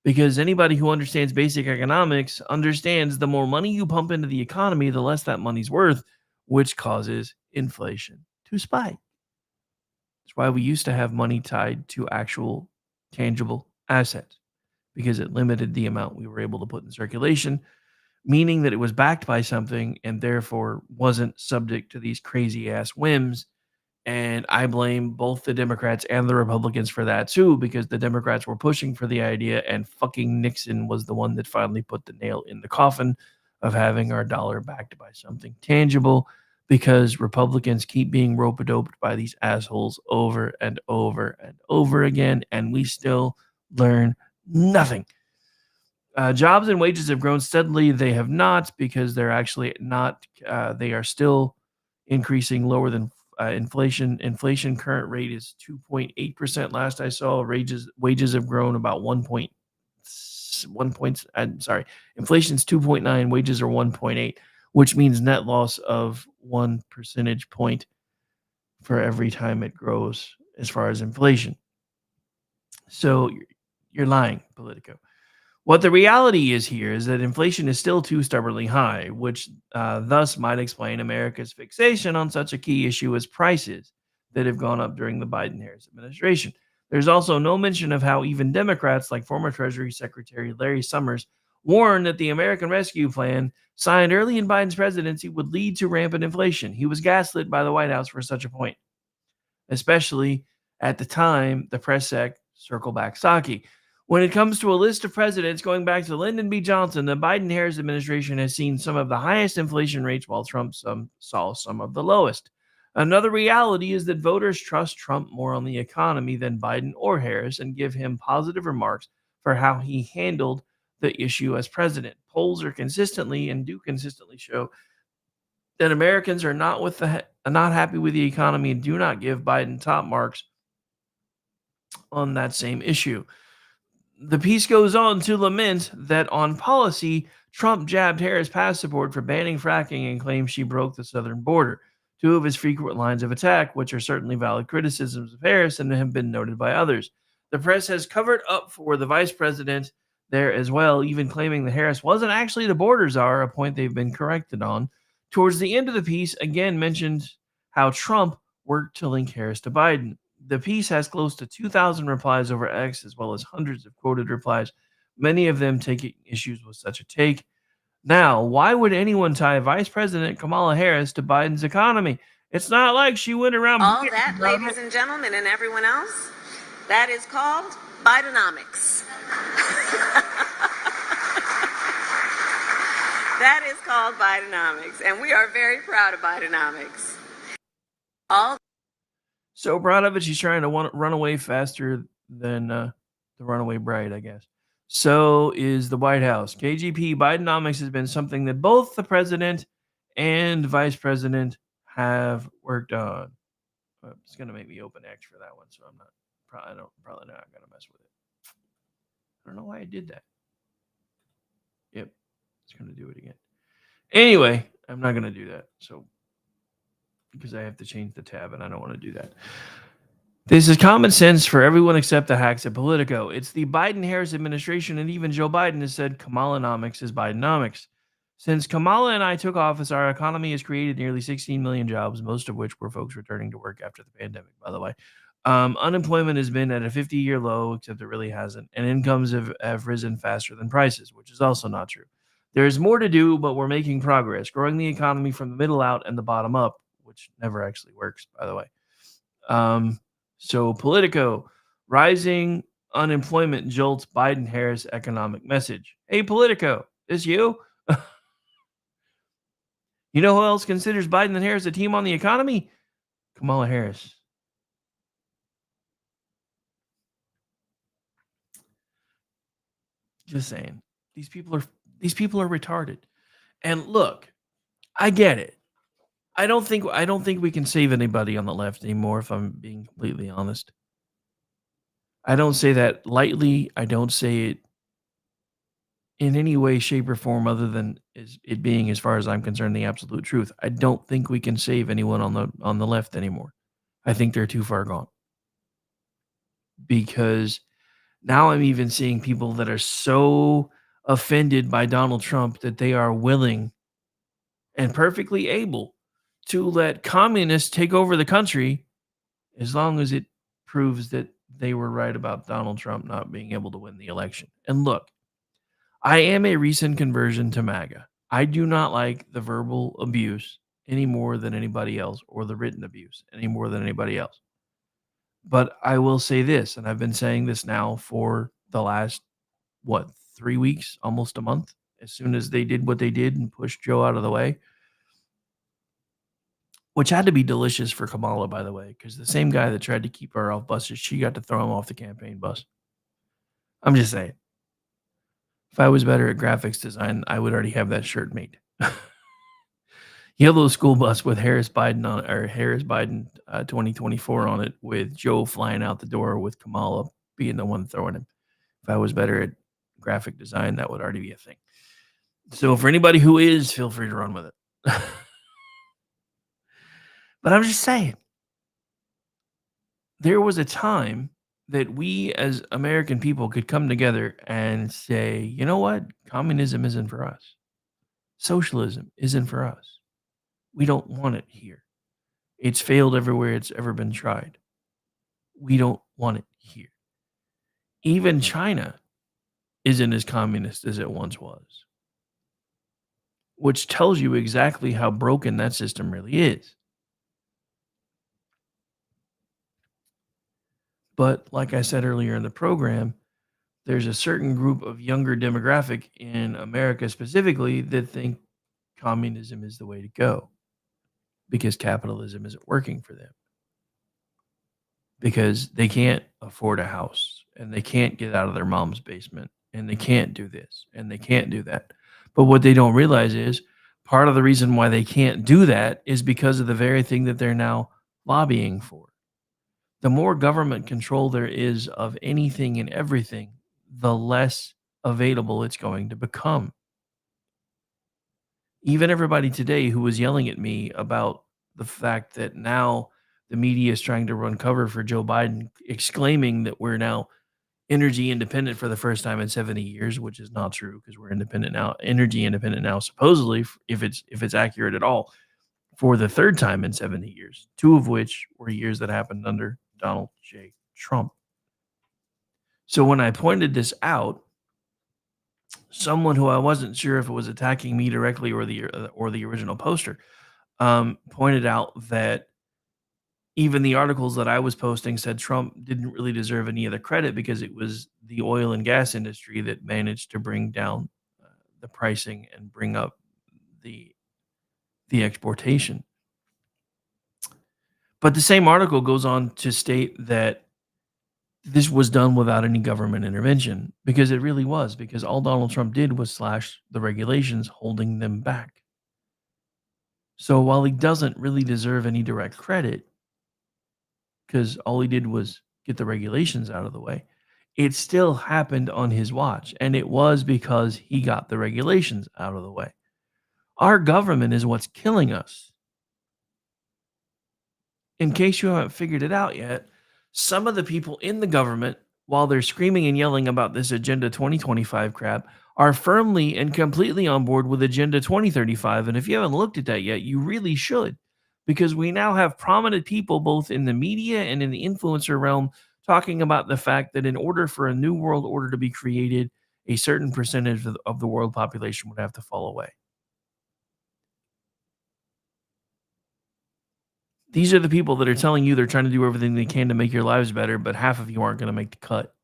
Because anybody who understands basic economics understands the more money you pump into the economy, the less that money's worth, which causes inflation to spike. That's why we used to have money tied to actual tangible assets, because it limited the amount we were able to put in circulation, meaning that it was backed by something and therefore wasn't subject to these crazy ass whims. And I blame both the Democrats and the Republicans for that too, because the Democrats were pushing for the idea, and fucking Nixon was the one that finally put the nail in the coffin of having our dollar backed by something tangible, because Republicans keep being rope-a-doped by these assholes over and over and over again, and we still learn nothing. Jobs and wages have grown steadily. They have not, because they're actually not. They are still increasing lower than inflation. Inflation current rate is 2.8%. Last I saw, wages have grown about 1 point. Inflation's 2.9. Wages are 1.8, which means net loss of 1 percentage point for every time it grows as far as inflation. So you're lying, Politico. What the reality is here is that inflation is still too stubbornly high, which thus might explain America's fixation on such a key issue as prices that have gone up during the Biden-Harris administration. There's also no mention of how even Democrats like former Treasury Secretary Larry Summers warned that the American Rescue Plan signed early in Biden's presidency would lead to rampant inflation. He was gaslit by the White House for such a point, especially at the time the press sec circle back Psaki. When it comes to a list of presidents going back to Lyndon B. Johnson, the Biden-Harris administration has seen some of the highest inflation rates, while Trump saw some of the lowest. Another reality is that voters trust Trump more on the economy than Biden or Harris, and give him positive remarks for how he handled the issue as president. Polls are consistently show that Americans are not happy with the economy and do not give Biden top marks on that same issue. The piece goes on to lament that on policy, Trump jabbed Harris past support for banning fracking and claims she broke the southern border, two of his frequent lines of attack, which are certainly valid criticisms of Harris and have been noted by others. The press has covered up for the vice president there as well, even claiming that Harris wasn't actually the border czar, a point they've been corrected on. Towards the end of the piece, again mentioned how Trump worked to link Harris to Biden. The piece has close to 2,000 replies over X, as well as hundreds of quoted replies, many of them taking issues with such a take. Now, why would anyone tie Vice President Kamala Harris to Biden's economy? It's not like she went around. All that, ladies and gentlemen, and everyone else, that is called Bidenomics. That is called Bidenomics, and we are very proud of Bidenomics. So proud of it, she's trying to run away faster than the runaway bride, I guess. So is the White House. KGP Bidenomics has been something that both the president and vice president have worked on. It's going to make me open X for that one, so I'm probably not going to mess with it. I don't know why I did that. Yep, it's going to do it again. Anyway, I'm not going to do that. So, because I have to change the tab and I don't want to do that. This is common sense for everyone except the hacks at Politico. It's the Biden-Harris administration, and even Joe Biden has said Kamalanomics is Bidenomics. Since Kamala and I took office, our economy has created nearly 16 million jobs, most of which were folks returning to work after the pandemic, by the way. Unemployment has been at a 50-year low, except it really hasn't, and incomes have risen faster than prices, which is also not true. There's more to do, but we're making progress, growing the economy from the middle out and the bottom up, which never actually works, by the way. So Politico, rising unemployment jolts Biden-Harris economic message. Hey, Politico, this you? You know who else considers Biden and Harris a team on the economy? Kamala Harris. Just saying. These people are retarded. And look, I get it. I don't think we can save anybody on the left anymore, if I'm being completely honest. I don't say that lightly. I don't say it in any way, shape, or form other than it being, as far as I'm concerned, the absolute truth. I don't think we can save anyone on the left anymore. I think they're too far gone. Because now I'm even seeing people that are so offended by Donald Trump that they are willing and perfectly able to let communists take over the country as long as it proves that they were right about Donald Trump not being able to win the election. And look, I am a recent conversion to MAGA. I do not like the verbal abuse any more than anybody else, or the written abuse any more than anybody else. But I will say this, and I've been saying this now for the last, 3 weeks, almost a month, as soon as they did what they did and pushed Joe out of the way, which had to be delicious for Kamala, by the way, because the same guy that tried to keep her off buses, she got to throw him off the campaign bus. I'm just saying. If I was better at graphics design, I would already have that shirt made. Yellow school bus with Harris Biden 2024 on it, with Joe flying out the door with Kamala being the one throwing him. If I was better at graphic design, that would already be a thing. So for anybody who is, feel free to run with it. But I'm just saying, there was a time that we as American people could come together and say, you know what? Communism isn't for us. Socialism isn't for us. We don't want it here. It's failed everywhere it's ever been tried. We don't want it here. Even China isn't as communist as it once was, which tells you exactly how broken that system really is. But like I said earlier in the program, there's a certain group of younger demographic in America specifically that think communism is the way to go because capitalism isn't working for them. Because they can't afford a house and they can't get out of their mom's basement and they can't do this and they can't do that. But what they don't realize is part of the reason why they can't do that is because of the very thing that they're now lobbying for. The more government control there is of anything and everything, the less available it's going to become. Even everybody today who was yelling at me about the fact that now the media is trying to run cover for Joe Biden, exclaiming that we're now energy independent for the first time in 70 years, which is not true because we're independent now, energy independent now, supposedly, if it's accurate at all, for the third time in 70 years, 2 of which were years that happened under Donald J. Trump. So when I pointed this out, someone who I wasn't sure if it was attacking me directly or the original poster pointed out that even the articles that I was posting said Trump didn't really deserve any of the credit because it was the oil and gas industry that managed to bring down the pricing and bring up the exportation. But the same article goes on to state that this was done without any government intervention, because it really was, because all Donald Trump did was slash the regulations holding them back. So while he doesn't really deserve any direct credit, because all he did was get the regulations out of the way, it still happened on his watch, and it was because he got the regulations out of the way. Our government is what's killing us. In case you haven't figured it out yet, some of the people in the government, while they're screaming and yelling about this Agenda 2025 crap, are firmly and completely on board with Agenda 2035. And if you haven't looked at that yet, you really should, because we now have prominent people both in the media and in the influencer realm talking about the fact that in order for a new world order to be created, a certain percentage of the world population would have to fall away. These are the people that are telling you they're trying to do everything they can to make your lives better, but half of you aren't going to make the cut.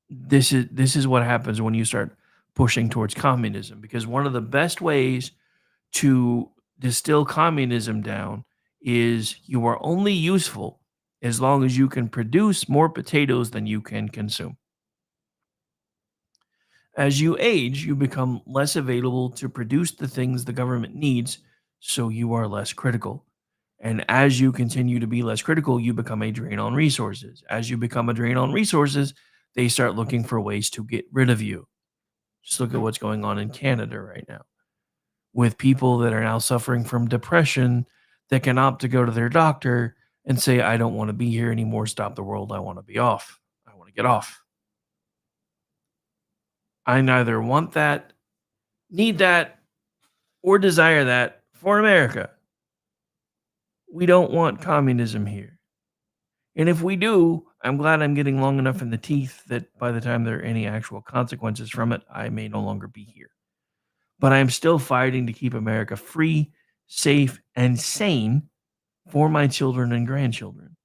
This is what happens when you start pushing towards communism, because one of the best ways to distill communism down is you are only useful as long as you can produce more potatoes than you can consume. As you age, you become less available to produce the things the government needs, so you are less critical. And as you continue to be less critical, you become a drain on resources. As you become a drain on resources, they start looking for ways to get rid of you. Just look at what's going on in Canada right now with people that are now suffering from depression that can opt to go to their doctor and say, I don't want to be here anymore. Stop the world. I want to be off. I want to get off. I neither want that, need that, or desire that for America. We don't want communism here. And if we do, I'm glad I'm getting long enough in the teeth that by the time there are any actual consequences from it, I may no longer be here. But I'm still fighting to keep America free, safe, and sane for my children and grandchildren.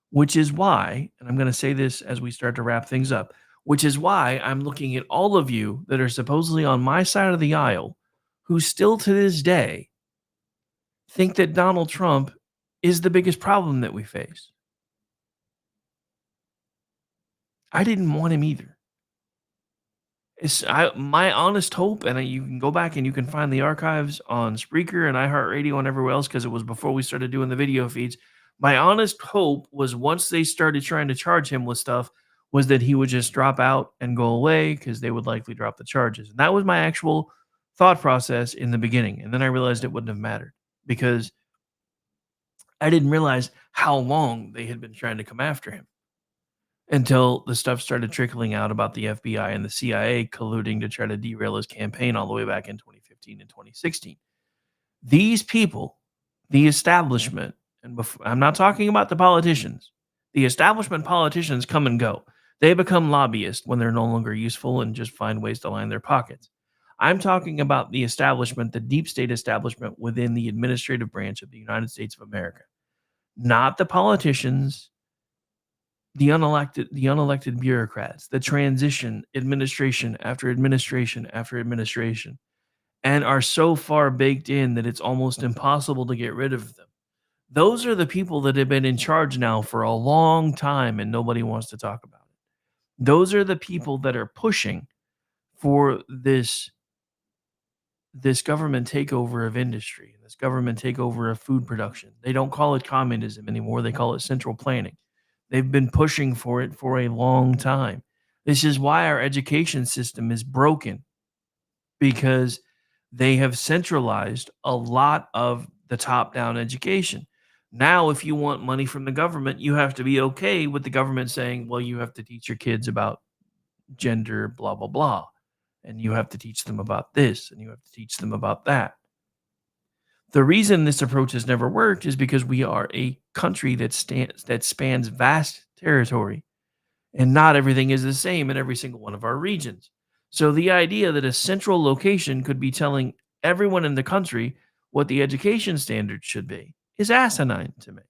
Which is why, and I'm going to say this as we start to wrap things up, which is why I'm looking at all of you that are supposedly on my side of the aisle who still to this day think that Donald Trump is the biggest problem that we face. I didn't want him either. My honest hope, and you can go back and you can find the archives on Spreaker and iHeartRadio and everywhere else because it was before we started doing the video feeds. My honest hope was once they started trying to charge him with stuff was that he would just drop out and go away because they would likely drop the charges. And that was my actual thought process in the beginning. And then I realized it wouldn't have mattered because I didn't realize how long they had been trying to come after him until the stuff started trickling out about the FBI and the CIA colluding to try to derail his campaign all the way back in 2015 and 2016. These people, the establishment, and I'm not talking about the politicians. The establishment politicians come and go. They become lobbyists when they're no longer useful and just find ways to line their pockets. I'm talking about the establishment, the deep state establishment within the administrative branch of the United States of America. Not the politicians, the unelected bureaucrats, the transition administration after administration after administration, and are so far baked in that it's almost impossible to get rid of them. Those are the people that have been in charge now for a long time and nobody wants to talk about it. Those are the people that are pushing for this government takeover of industry, this government takeover of food production. They don't call it communism anymore. They call it central planning. They've been pushing for it for a long time. This is why our education system is broken, because they have centralized a lot of the top-down education. Now, if you want money from the government, you have to be okay with the government saying, well, you have to teach your kids about gender, blah, blah, blah. And you have to teach them about this, and you have to teach them about that. The reason this approach has never worked is because we are a country that spans vast territory, and not everything is the same in every single one of our regions. So the idea that a central location could be telling everyone in the country what the education standards should be is asinine to me.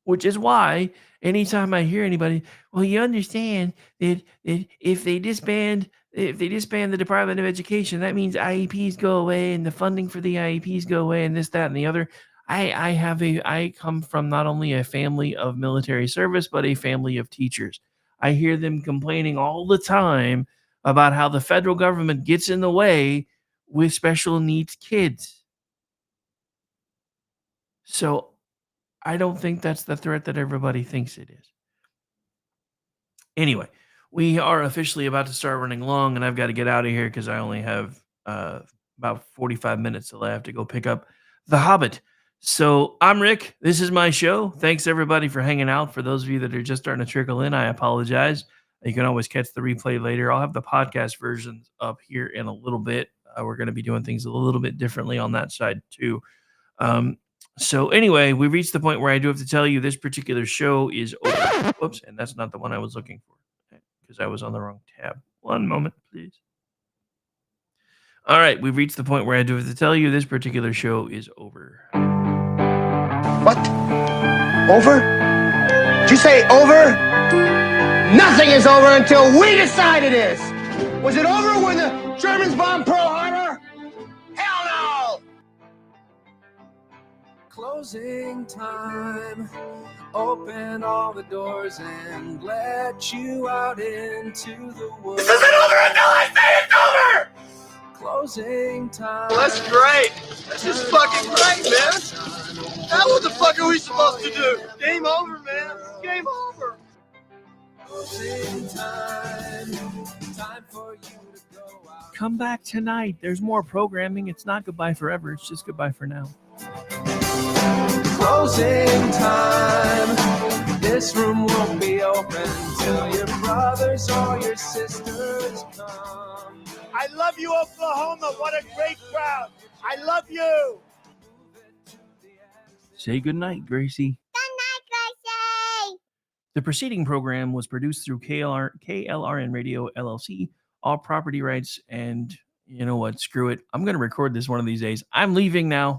Which is why anytime I hear anybody, well, you understand that if they disband the Department of Education, that means IEPs go away and the funding for the IEPs go away and this, that, and the other. I come from not only a family of military service, but a family of teachers. I hear them complaining all the time about how the federal government gets in the way with special needs kids. So I don't think that's the threat that everybody thinks it is. Anyway, we are officially about to start running long, and I've got to get out of here because I only have about 45 minutes till I have to go pick up The Hobbit. So I'm Rick. This is my show. Thanks, everybody, for hanging out. For those of you that are just starting to trickle in, I apologize. You can always catch the replay later. I'll have the podcast versions up here in a little bit. We're going to be doing things a little bit differently on that side, too. So anyway, we reached the point where I do have to tell you this particular show is over. Whoops, and that's not the one I was looking for because I was on the wrong tab. One moment, please. All right, we've reached the point where I do have to tell you this particular show is over. What? Over? Did you say over? Nothing is over until we decide it is. Was it over when the Germans bombed Pearl Harbor? Hell no! Close Closing time. Open all the doors and let you out into the woods. This isn't over until I say it's over! Closing time. Well, that's great. That's just fucking great, man. Now what the fuck are we supposed to do? Game over, man. Game over. Closing time. Time for you to go out. Come back tonight. There's more programming. It's not goodbye forever. It's just goodbye for now. Closing time. This room won't be open till your brothers or your sisters come. I love you, Oklahoma. What a great crowd. I love you. Say goodnight, Gracie. Good night, Gracie. The preceding program was produced through KLRNRadio LLC. All property rights, and you know what? Screw it. I'm going to record this one of these days. I'm leaving now.